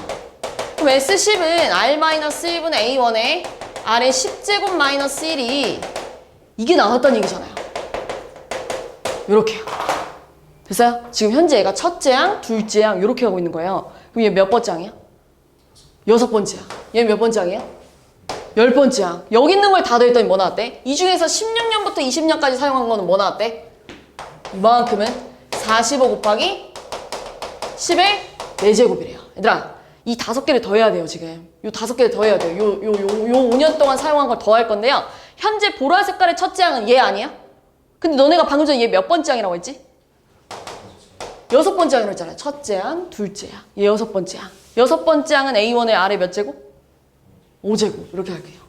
그럼 S10은 R-1분의 A1에 R의 10제곱 마이너스 1이 이게 나왔다는 얘기잖아요. 요렇게요. 됐어요? 지금 현재 얘가 첫째 항, 둘째 항 요렇게 하고 있는 거예요. 그럼 얘 몇 번째 항이야? 6번째 항. 얘 몇 번째 항이에요? 10번째 항. 여기 있는 걸 다 더했더니 뭐 나왔대? 이 중에서 16년부터 20년까지 사용한 거는 뭐 나왔대? 이만큼은 45 곱하기 10의 4제곱이래요. 얘들아, 이 5개를 더해야 돼요, 지금. 요 5개를 더해야 돼요. 요 5년 동안 사용한 걸 더할 건데요. 현재 보라 색깔의 첫째 항은 얘 아니야? 근데 너네가 방금 전에 얘 몇 번째 항이라고 했지? 6번째 항이라고 했잖아. 첫째 항, 둘째 항. 얘 6번째 항. 6번째 항은 A1의 아래 몇 제곱? 5제곱. 이렇게 할게요.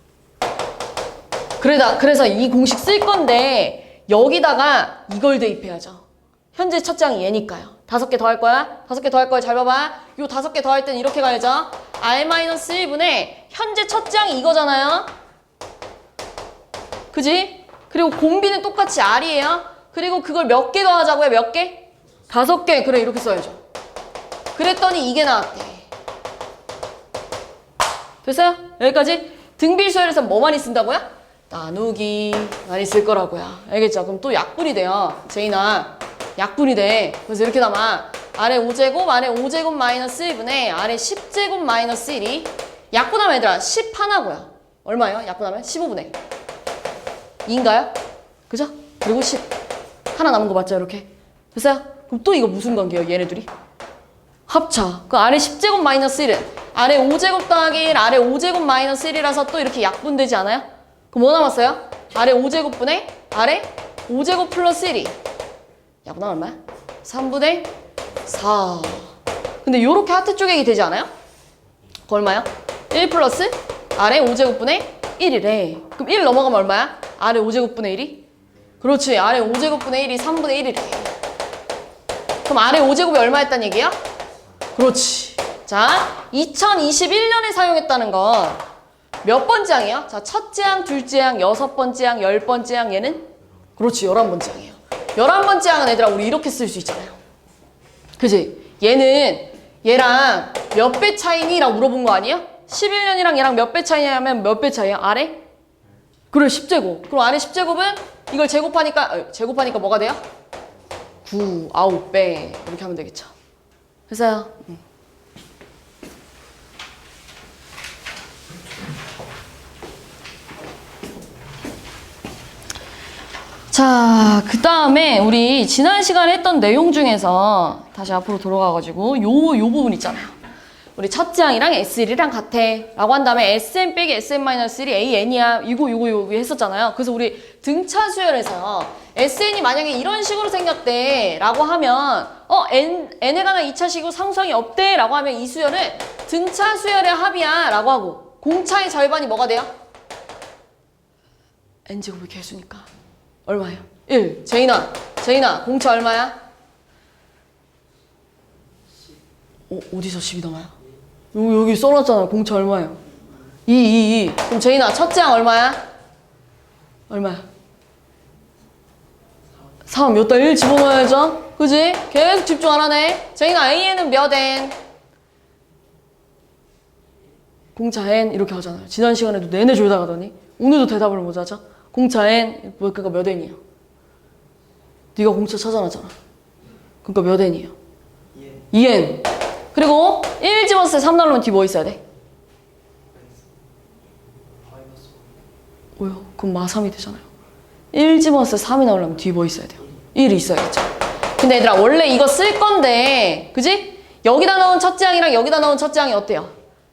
그래서 이 공식 쓸 건데 여기다가 이걸 대입해야죠. 현재 첫째 항이 얘니까요. 5개 더 할 거야? 5개 더 할 거야. 잘 봐봐. 요 5개 더 할 때는 이렇게 가야죠. R-1분의 현재 첫째 항이 이거잖아요. 그지? 그리고 공비는 똑같이 R이에요. 그리고 그걸 몇 개 더하자고요? 몇 개? 5개. 그래, 이렇게 써야죠. 그랬더니 이게 나왔대. 됐어요? 여기까지? 등비수열에서 뭐 많이 쓴다고요? 나누기 많이 쓸 거라고요. 알겠죠? 그럼 또 약분이 돼요. 제인아, 약분이 돼. 그래서 이렇게 남아. 아래 5제곱, 아래 5제곱 마이너스 1분의 아래 10제곱 마이너스 1이 약분하면 얘들아 10 하나고요. 얼마예요? 약분하면 15분의 2인가요? 그죠? 그리고 10 하나 남은 거 맞죠? 이렇게 됐어요? 그럼 또 이거 무슨 관계예요? 얘네들이 합차. 그 아래 10제곱 마이너스 1은 아래 5제곱 더하기 1 아래 5제곱 마이너스 1이라서 또 이렇게 약분되지 않아요? 그럼 뭐 남았어요? 아래 5제곱분의 아래 5제곱 플러스 1이 약분하면 얼마야? 3분의 4. 근데 요렇게 하트 쪼개기 되지 않아요? 그 얼마야? 1 플러스 아래 5제곱분의 1이래. 그럼 1 넘어가면 얼마야? 아래 5제곱분의 1이? 그렇지. 아래 5제곱분의 1이 3분의 1이래. 그럼 아래 5제곱이 얼마였단 얘기야? 그렇지. 자, 2021년에 사용했다는 건 몇 번째 항이야? 자, 첫째 항, 둘째 항, 6번째 항, 10번째 항 얘는? 그렇지. 11번째 항이에요. 11번째 항은 얘들아 우리 이렇게 쓸 수 있잖아요. 그지? 얘는 얘랑 몇 배 차이니? 라고 물어본 거 아니야? 11년이랑 얘랑 몇 배 차이냐면 몇 배 차이야? 아래? 그래 10제곱. 그럼 아래 10제곱은 이걸 제곱하니까 뭐가 돼요? 9, 9배 이렇게 하면 되겠죠. 됐어요? 자, 그 다음에 우리 지난 시간에 했던 내용 중에서 다시 앞으로 돌아가가지고 요 부분 있잖아요. 우리 첫째 항이랑 S1이랑 같아 라고 한 다음에 SM 빼기 SM-1이 AN이야. 이거 했었잖아요. 그래서 우리 등차 수열에서 SN이 만약에 이런 식으로 생겼대 라고 하면 N에 관한 2차식으로 상수항이 없대 라고 하면 이 수열은 등차 수열의 합이야 라고 하고 공차의 절반이 뭐가 돼요? N제곱의 개수니까 얼마예요? 1. 제인아 공차 얼마야? 어디서 10이 나와요? 여기 써놨잖아. 공차 얼마예요? 2. 그럼 제인아 첫째 항 얼마야? 얼마야? 3. 여기다 1 집어넣어야죠. 그지? 계속 집중 안 하네. 제인아 AN은 몇 N? 공차 N 이렇게 하잖아요. 지난 시간에도 내내 졸다 가더니 오늘도 대답을 못 하죠. 공차 N 그러니까 몇 N이에요? 네가 공차 찾아놨잖아. 그러니까 몇 N이에요? 2N. 그리고 1 집었을 때 3 나오면 뒤 뭐 있어야 돼? 왜요? 그럼 마3이 되잖아요. 1 집었을 때 3이 나오려면 뒤 뭐 있어야 돼요? 1이 있어야겠죠. 근데 얘들아 원래 이거 쓸 건데 그지? 여기다 넣은 첫째 항이랑 여기다 넣은 첫째 항이 어때요?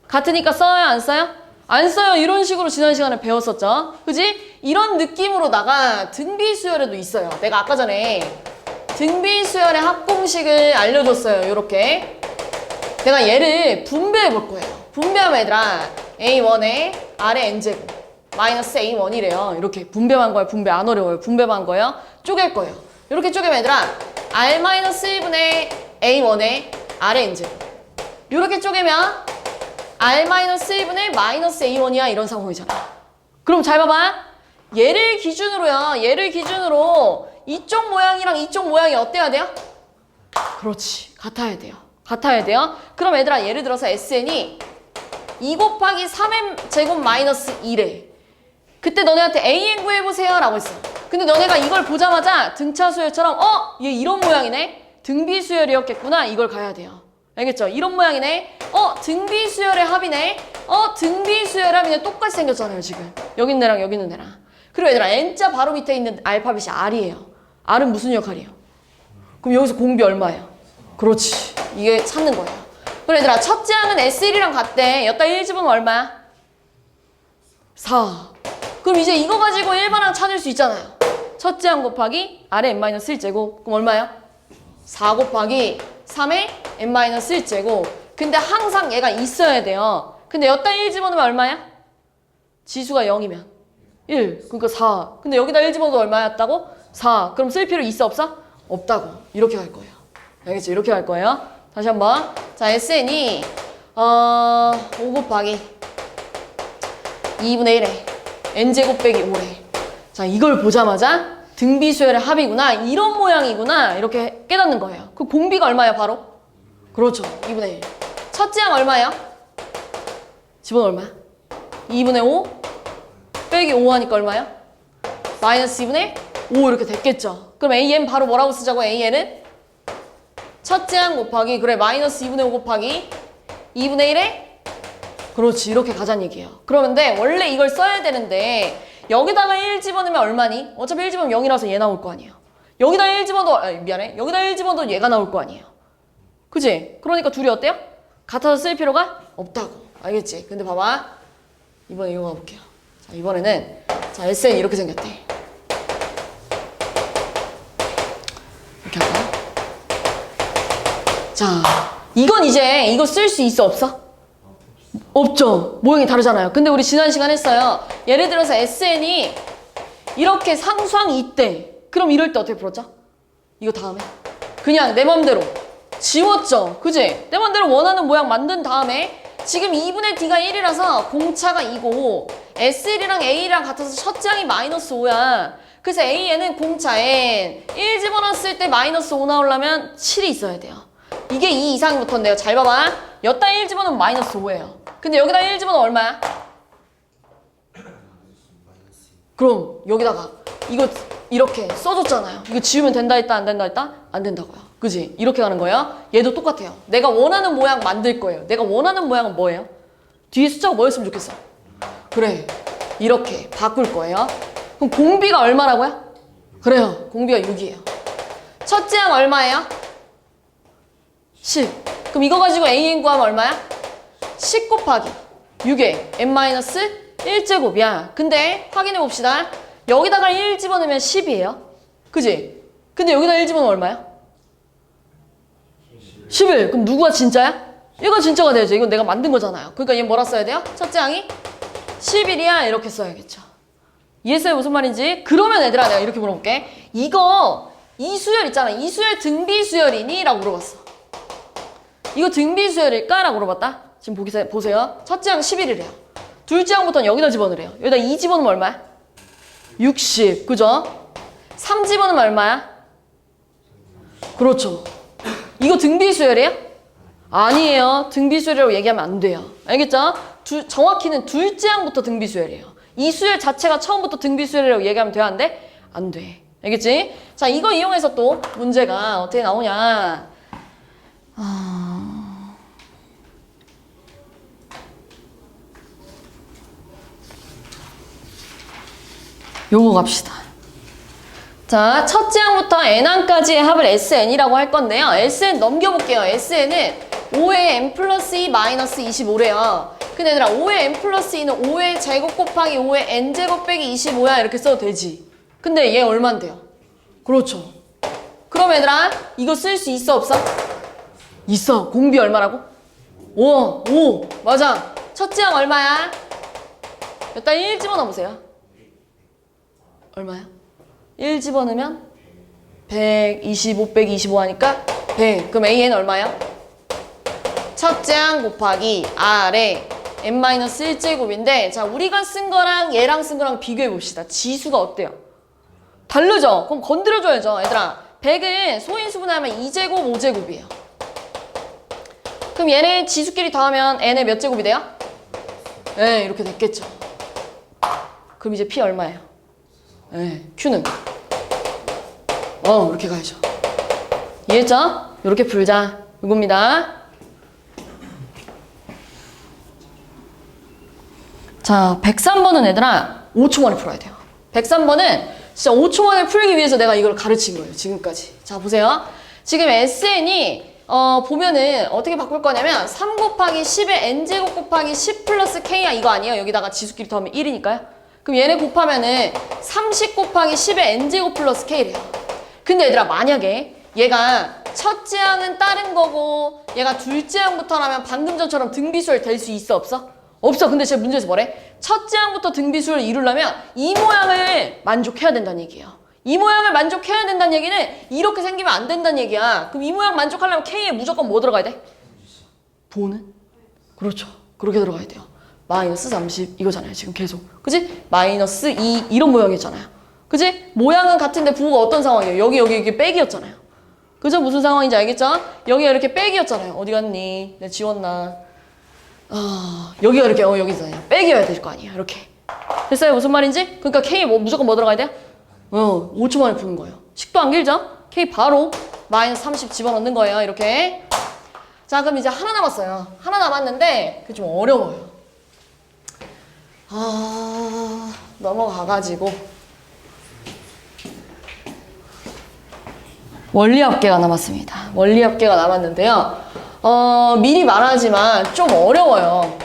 같으니까 써요? 안 써요? 안 써요. 이런 식으로 지난 시간에 배웠었죠. 그지? 이런 느낌으로다가 등비수열에도 있어요. 내가 아까 전에 등비수열의 합공식을 알려줬어요. 요렇게 내가 얘를 분배해 볼 거예요. 분배하면 얘들아 A1에 아래 N제곱 마이너스 A1이래요. 이렇게 분배만 거예요. 분배 안 어려워요. 분배만 거예요. 쪼갤 거예요. 이렇게 쪼개면 얘들아 R-1분의 A1에 아래 N제곱 이렇게 쪼개면 R-1분의 마이너스 A1이야. 이런 상황이잖아. 그럼 잘 봐봐. 얘를 기준으로 이쪽 모양이랑 이쪽 모양이 어때야 돼요? 그렇지. 같아야 돼요. 그럼 얘들아 예를 들어서 SN이 2 곱하기 3M 제곱 마이너스 2래. 그때 너네한테 AN 구해보세요 라고 했어. 근데 너네가 이걸 보자마자 등차 수열처럼 얘 이런 모양이네? 등비 수열이었겠구나. 이걸 가야 돼요. 알겠죠? 이런 모양이네. 등비수열의 합이네. 등비수열의 합이네. 똑같이 생겼잖아요, 지금. 여기 있는 애랑 여기 있는 애랑. 그리고 얘들아, N자 바로 밑에 있는 알파벳이 R이에요. R은 무슨 역할이에요? 그럼 여기서 공비 얼마예요? 그렇지. 이게 찾는 거예요. 그럼 얘들아, 첫째 항은 S1이랑 같대. 여기다 1 집으면 얼마야? 4. 그럼 이제 이거 가지고 일반항 찾을 수 있잖아요. 첫째 항 곱하기 R의 n-1제곱. 그럼 얼마야? 4 곱하기 3의 n-1제곱. 근데 항상 얘가 있어야 돼요. 근데 여기다 1 집어넣으면 얼마야? 지수가 0이면 1. 그러니까 4. 근데 여기다 1 집어넣어도 얼마였다고? 4. 그럼 쓸 필요 있어 없어? 없다고. 이렇게 갈 거예요. 알겠죠? 이렇게 갈 거예요. 다시 한번. 자, SN이 5 곱하기 2분의 1에 n제곱 빼기 5래. 자, 이걸 보자마자 등비수열의 합이구나. 이런 모양이구나. 이렇게 깨닫는 거예요. 그 공비가 얼마예요, 바로? 그렇죠. 2분의 1. 첫째 항 얼마예요? 집어넣어 얼마야? 2분의 5 빼기 5 하니까 얼마야? 마이너스 2분의 5 이렇게 됐겠죠. 그럼 AN 바로 뭐라고 쓰자고? AN은 첫째 항 곱하기 그래 마이너스 2분의 5 곱하기 2분의 1에 그렇지 이렇게 가자는 얘기예요. 그러는데 원래 이걸 써야 되는데 여기다가 1 집어넣으면 얼마니? 어차피 1 집어넣으면 0이라서 얘 나올 거 아니에요. 여기다 1 집어넣어 미안해. 여기다 1 집어넣어도 얘가 나올 거 아니에요. 그치? 그러니까 둘이 어때요? 같아서 쓸 필요가 없다고. 알겠지? 근데 봐봐. 이번에 이거 가볼게요. 자, 이번에는 자 SN 이렇게 생겼대. 이렇게 할까요? 자, 이건 이제 이거 쓸 수 있어 없어? 없죠. 모양이 다르잖아요. 근데 우리 지난 시간 했어요. 예를 들어서 SN이 이렇게 상수항이 있대. 그럼 이럴 때 어떻게 풀었죠? 이거 다음에 그냥 내 맘대로 지웠죠. 그지? 내 맘대로 원하는 모양 만든 다음에 지금 2분의 D가 1이라서 공차가 2고 S1이랑 A랑 같아서 첫째 항이 마이너스 5야. 그래서 AN은 공차 N 1 집어넣었을 때 마이너스 5 나오려면 7이 있어야 돼요. 이게 2 이상이 붙었는데요. 잘 봐봐. 여기다 1 집어넣으면 마이너스 5예요. 근데 여기다 1 집어넣으면 얼마야? 그럼 여기다가 이거 이렇게 써줬잖아요. 이거 지우면 된다 했다 안 된다 했다? 안 된다고요. 그지? 이렇게 가는 거예요. 얘도 똑같아요. 내가 원하는 모양 만들 거예요. 내가 원하는 모양은 뭐예요? 뒤에 숫자가 뭐였으면 좋겠어? 그래. 이렇게 바꿀 거예요. 그럼 공비가 얼마라고요? 그래요. 공비가 6이에요. 첫째 항 얼마예요? 10. 그럼 이거 가지고 AN 구하면 얼마야? 10 곱하기 6에 n-1제곱이야. 근데 확인해 봅시다. 여기다가 1 집어넣으면 10이에요. 그지? 근데 여기다 1 집어넣으면 얼마야? 11. 그럼 누구가 진짜야? 얘가 진짜가 되죠. 이건 내가 만든 거잖아요. 그러니까 얘 뭐라 써야 돼요? 첫째 항이 11이야. 이렇게 써야겠죠. 이해했어요? 무슨 말인지? 그러면 얘들아 내가 이렇게 물어볼게. 이거 이수열 있잖아. 이수열 등비수열이니? 라고 물어봤어. 이거 등비수열일까? 라고 물어봤다. 지금 보세요. 첫째 항 11이래요. 둘째 항부터는 여기다 집어넣으래요. 여기다 2 집어넣으면 얼마야? 60. 그죠? 3 집어넣으면 얼마야? 그렇죠. 이거 등비수열이에요? 아니에요. 등비수열이라고 얘기하면 안 돼요. 알겠죠? 정확히는 둘째 항부터 등비수열이에요. 이 수열 자체가 처음부터 등비수열이라고 얘기하면 돼야 안 돼? 안 돼. 알겠지? 자, 이거 이용해서 또 문제가 어떻게 나오냐. 요거 갑시다. 자, 첫째 항부터 n항까지의 합을 SN이라고 할 건데요. SN 넘겨볼게요. SN은 5의 n 플러스 2 마이너스 25래요. 근데 얘들아 5의 n 플러스 2는 5의 제곱 곱하기 5의 n제곱 빼기 25야. 이렇게 써도 되지. 근데 얘 얼만데요? 그렇죠. 그럼 얘들아 이거 쓸 수 있어 없어? 있어. 공비 얼마라고? 5 맞아. 첫째 항 얼마야? 일단 1 집어넣어보세요. 얼마야? 1 집어넣으면 125 빼기 25 하니까 100. 그럼 AN 얼마야? 첫째 항 곱하기 R의 n-1제곱인데 자 우리가 쓴 거랑 얘랑 쓴 거랑 비교해 봅시다. 지수가 어때요? 다르죠? 그럼 건드려줘야죠. 얘들아 100은 소인수분해하면 2제곱 5제곱이에요. 그럼 얘네 지수끼리 더하면 n의 몇 제곱이 돼요? 네 이렇게 됐겠죠. 그럼 이제 P 얼마예요? 네, Q는 이렇게 가야죠. 이해했죠? 이렇게 풀자. 이겁니다. 자, 103번은 얘들아 5초 만에 풀어야 돼요. 103번은 진짜 5초 만에 풀기 위해서 내가 이걸 가르친 거예요. 지금까지. 자, 보세요. 지금 SN이 보면은 어떻게 바꿀 거냐면 3 곱하기 10의 n제곱 곱하기 10 플러스 k야 이거 아니에요? 여기다가 지수끼리 더하면 1이니까요. 그럼 얘네 곱하면은 30 곱하기 10의 n제곱 플러스 k래요. 근데 얘들아 만약에 얘가 첫째 항은 다른 거고 얘가 둘째 항부터라면 방금 전처럼 등비수열 될 수 있어 없어? 없어. 근데 제 문제에서 뭐래? 첫째 항부터 등비수열을 이루려면 이 모양을 만족해야 된다는 얘기예요. 이 모양을 만족해야 된다는 얘기는 이렇게 생기면 안 된다는 얘기야. 그럼 이 모양 만족하려면 K에 무조건 뭐 들어가야 돼? 부호는? 그렇죠. 그렇게 들어가야 돼요. 마이너스 30 이거잖아요. 지금 계속. 그지? 마이너스 2 이런 모양이잖아요. 그지? 모양은 같은데 부호가 어떤 상황이에요? 여기 빼기였잖아요. 그죠? 무슨 상황인지 알겠죠? 여기가 이렇게 빼기였잖아요. 어디 갔니? 내가 지웠나? 여기가 이렇게 여기 있잖아요. 빼기여야 될 거 아니에요. 이렇게. 됐어요? 무슨 말인지? 그러니까 K 무조건 뭐 들어가야 돼요? 5초 만에 푸는 거예요. 식도 안 길죠? K 바로 마이너스 30 집어넣는 거예요. 이렇게. 자, 그럼 이제 하나 남았어요. 하나 남았는데 그게 좀 어려워요. 넘어가가지고 원리합계가 남았습니다. 원리합계가 남았는데요. 미리 말하지만 좀 어려워요.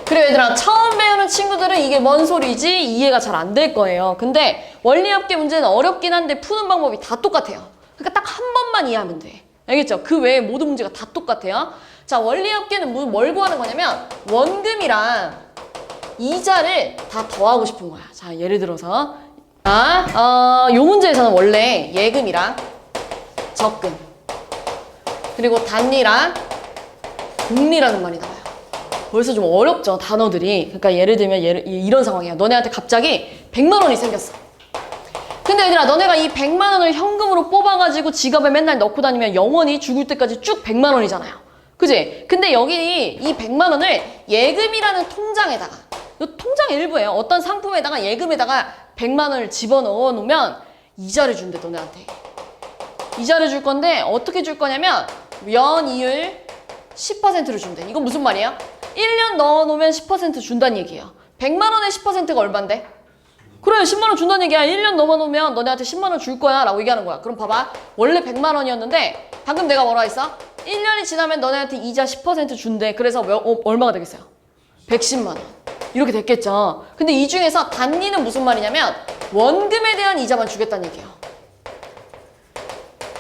그리고 얘들아 처음 배우는 친구들은 이게 뭔 소리지 이해가 잘 안 될 거예요. 근데 원리합계 문제는 어렵긴 한데 푸는 방법이 다 똑같아요. 그러니까 딱 한 번만 이해하면 돼. 알겠죠? 그 외에 모든 문제가 다 똑같아요. 자, 원리합계는 뭘 구하는 거냐면 원금이랑 이자를 다 더하고 싶은 거야. 자, 예를 들어서 요 문제에서는 원래 예금이랑 적금 그리고 단리랑 복리라는 말이 나와요. 벌써 좀 어렵죠, 단어들이. 그러니까 예를 들면 이런 상황이야. 너네한테 갑자기 100만 원이 생겼어. 근데 얘들아 너네가 이 100만 원을 현금으로 뽑아가지고 지갑에 맨날 넣고 다니면 영원히 죽을 때까지 쭉 100만 원이잖아요. 그지? 근데 여기 이 100만 원을 예금이라는 통장에다가 이 통장 일부예요. 어떤 상품에다가 예금에다가 100만 원을 집어넣어 놓으면 이자를 준대 너네한테. 이자를 줄 건데 어떻게 줄 거냐면 연이율 10%를 준대. 이건 무슨 말이에요? 1년 넣어놓으면 10% 준다는 얘기예요. 100만 원의 10%가 얼만데? 그래 10만 원 준다는 얘기야. 1년 넘어놓으면 너네한테 10만 원 줄 거야 라고 얘기하는 거야. 그럼 봐봐. 원래 100만 원이었는데 방금 내가 뭐라 했어? 1년이 지나면 너네한테 이자 10% 준대. 그래서 얼마가 되겠어요? 110만 원. 이렇게 됐겠죠. 근데 이 중에서 단리는 무슨 말이냐면 원금에 대한 이자만 주겠다는 얘기예요.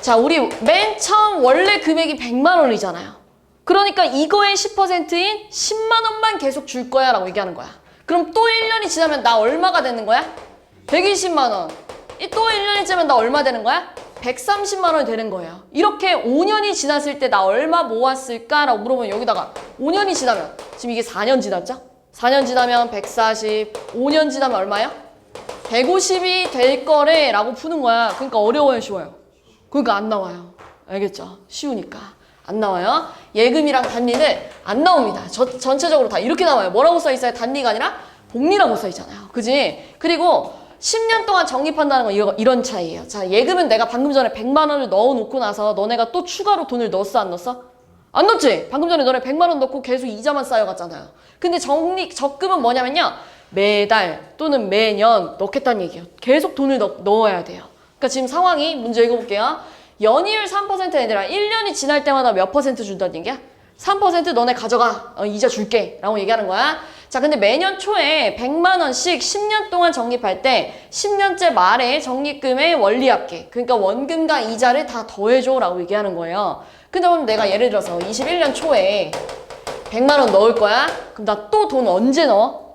자, 우리 맨 처음 원래 금액이 100만 원이잖아요. 그러니까 이거의 10%인 10만 원만 계속 줄 거야 라고 얘기하는 거야. 그럼 또 1년이 지나면 나 얼마가 되는 거야? 120만 원. 또 1년이 지나면 나 얼마 되는 거야? 130만 원이 되는 거예요. 이렇게 5년이 지났을 때 나 얼마 모았을까? 라고 물어보면 여기다가 5년이 지나면 지금 이게 4년 지났죠? 4년 지나면 140, 5년 지나면 얼마야? 150이 될 거래 라고 푸는 거야. 그러니까 어려워요, 쉬워요? 그러니까 안 나와요. 알겠죠? 쉬우니까. 안 나와요. 예금이랑 단리는 안 나옵니다. 전체적으로 다 이렇게 나와요. 뭐라고 써있어요? 단리가 아니라 복리라고 써있잖아요. 그지? 그리고 10년 동안 적립한다는 건 이런 차이예요. 자, 예금은 내가 방금 전에 100만 원을 넣어놓고 나서 너네가 또 추가로 돈을 넣었어? 안 넣었어? 안 넣었지? 방금 전에 너네 100만 원 넣고 계속 이자만 쌓여갔잖아요. 근데 적금은 뭐냐면요. 매달 또는 매년 넣겠다는 얘기예요. 계속 돈을 넣어야 돼요. 그러니까 지금 상황이 문제 읽어볼게요. 연이율 3% 애들아 1년이 지날 때마다 몇 퍼센트 준다는 얘기야? 3% 너네 가져가. 이자 줄게. 라고 얘기하는 거야. 자, 근데 매년 초에 100만 원씩 10년 동안 적립할 때 10년째 말에 적립금의 원리합계. 그러니까 원금과 이자를 다 더해줘. 라고 얘기하는 거예요. 근데 그럼 내가 예를 들어서 21년 초에 100만 원 넣을 거야? 그럼 나 또 돈 언제 넣어?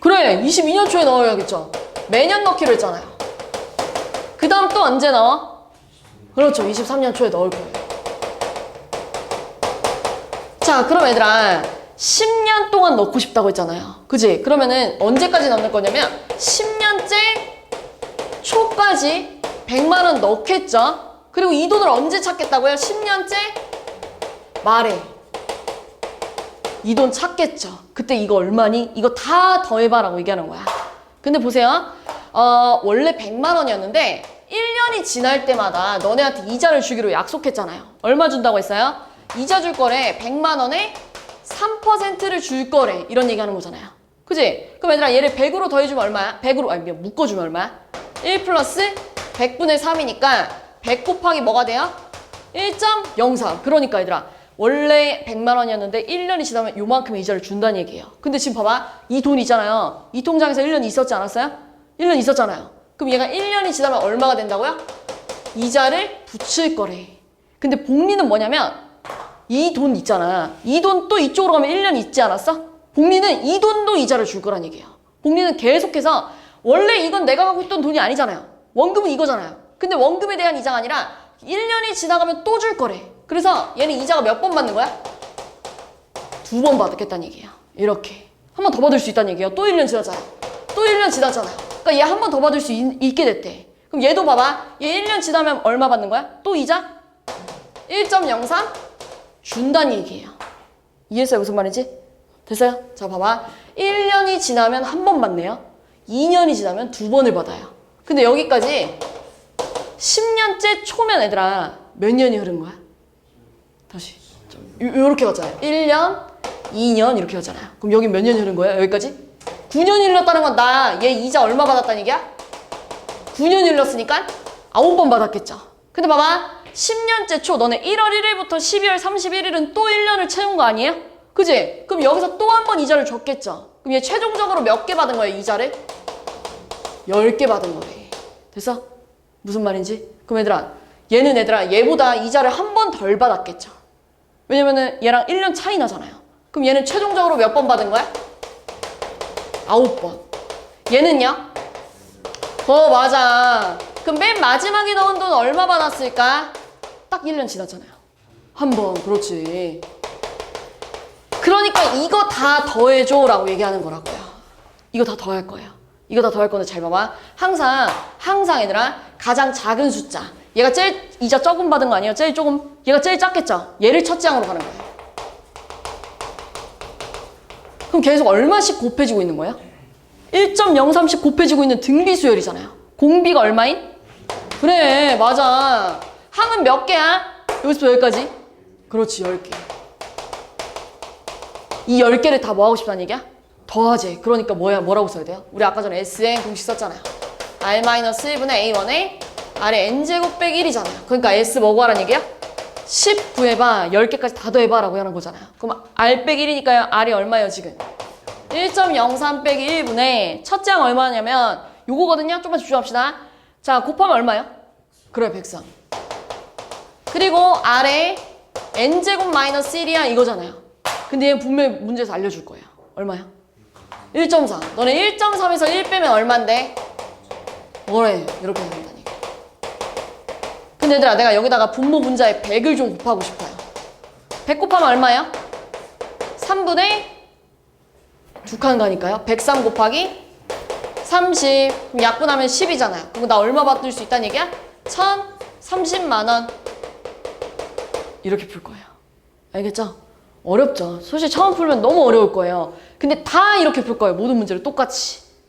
그래, 22년 초에 넣어야겠죠. 매년 넣기로 했잖아요. 그 다음 또 언제 넣어? 그렇죠. 23년 초에 넣을 거예요. 자, 그럼 얘들아 10년 동안 넣고 싶다고 했잖아요. 그지? 그러면은 언제까지 넣는 거냐면 10년째 초까지 100만 원 넣겠죠. 그리고 이 돈을 언제 찾겠다고요? 10년째 말에 이 돈 찾겠죠. 그때 이거 얼마니? 이거 다 더해봐 라고 얘기하는 거야. 근데 보세요. 원래 100만 원이었는데 1년이 지날 때마다 너네한테 이자를 주기로 약속했잖아요. 얼마 준다고 했어요? 이자 줄 거래 100만 원에 3%를 줄 거래. 이런 얘기하는 거잖아요. 그지? 그럼 얘들아 얘를 100으로 더해주면 얼마야? 100으로 아니 묶어주면 얼마야? 1 플러스 100분의 3이니까 100 곱하기 뭐가 돼요? 1.03. 그러니까 얘들아 원래 100만 원이었는데 1년이 지나면 요만큼의 이자를 준다는 얘기예요. 근데 지금 봐봐. 이 돈 있잖아요. 이 통장에서 1년 있었지 않았어요? 1년 있었잖아요. 그럼 얘가 1년이 지나면 얼마가 된다고요? 이자를 붙일 거래. 근데 복리는 뭐냐면 이 돈 있잖아. 이 돈 또 이쪽으로 가면 1년 있지 않았어? 복리는 이 돈도 이자를 줄 거란 얘기예요. 복리는 계속해서 원래 이건 내가 갖고 있던 돈이 아니잖아요. 원금은 이거잖아요. 근데 원금에 대한 이자가 아니라 1년이 지나가면 또 줄 거래. 그래서 얘는 이자가 몇 번 받는 거야? 2번 받겠다는 얘기예요. 이렇게. 한 번 더 받을 수 있다는 얘기예요. 또 1년 지나잖아요. 또 1년 지나잖아요. 그러니까 얘 한 번 더 받을 수 있게 됐대. 그럼 얘도 봐봐. 얘 1년 지나면 얼마 받는 거야? 또 이자? 1.03 준다는 얘기예요. 이해했어요? 무슨 말인지? 됐어요? 자 봐봐. 1년이 지나면 한 번 받네요. 2년이 지나면 2번을 받아요. 근데 여기까지 10년째 초면 얘들아 몇 년이 흐른 거야? 다시 요렇게 갔잖아요. 1년, 2년 이렇게 갔잖아요. 그럼 여기 몇 년이 흐른 거예요? 여기까지? 9년이 흘렀다는 건 나 얘 이자 얼마 받았다는 얘기야? 9년이 흘렀으니까 9번 받았겠죠. 근데 봐봐. 10년째 초 너네 1월 1일부터 12월 31일은 또 1년을 채운 거 아니에요? 그지? 그럼 여기서 또 한 번 이자를 줬겠죠. 그럼 얘 최종적으로 몇 개 받은 거예요? 이자를? 10개 받은 거래. 됐어? 무슨 말인지? 그럼 얘들아 얘는 얘보다 이자를 한 번 덜 받았겠죠. 왜냐면은 얘랑 1년 차이 나잖아요. 그럼 얘는 최종적으로 몇 번 받은 거야? 9번. 얘는요? 맞아. 그럼 맨 마지막에 넣은 돈 얼마 받았을까? 딱 1년 지났잖아요. 한 번. 그렇지. 그러니까 이거 다 더해줘 라고 얘기하는 거라고요. 이거 다 더할 거예요. 이거 다 더할 건데 잘 봐봐. 항상 얘들아 가장 작은 숫자. 얘가 제일 이자 조금 받은 거 아니에요? 얘가 제일 작겠죠? 얘를 첫째 항으로 가는 거예요. 그럼 계속 얼마씩 곱해지고 있는 거예요? 1.03씩 곱해지고 있는 등비수열이잖아요. 공비가 얼마인? 그래 맞아. 항은 몇 개야? 여기서부터 여기까지? 그렇지 10개. 이 10개를 다 뭐 하고 싶다는 얘기야? 더하지. 그러니까 뭐라고 써야 돼요? 우리 아까 전에 SN 공식 썼잖아요. R-1분의 A1에 R의 N제곱 빼기 1이잖아요. 그러니까 S 뭐 구하라는 얘기야? 10 구해봐. 10개까지 다 더해봐 라고 하는 거잖아요. 그럼 R 빼기 1이니까요. R이 얼마예요 지금? 1.03 빼기 1분의 첫째 항 얼마냐면 요거거든요. 좀만 집중합시다. 자 곱하면 얼마예요? 그래 103. 그리고 R의 N제곱 마이너스 1이야 이거잖아요. 근데 얘는 분명히 문제에서 알려줄 거예요. 얼마야? 1.4. 너네 1.3에서 1 빼면 얼만데? 뭐래? 이렇게 된다니. 근데 얘들아 내가 여기다가 분모 분자에 100을 좀 곱하고 싶어요. 100 곱하면 얼마예요? 3분의 2칸 가니까요. 103 곱하기 30. 그럼 약분하면 10이잖아요. 그럼 나 얼마 받을 수 있다는 얘기야? 1,030만 원. 이렇게 풀 거예요. 알겠죠? 어렵죠? 솔직히 처음 풀면 너무 어려울 거예요. 근데 다 이렇게 풀 거예요. 모든 문제를 똑같이.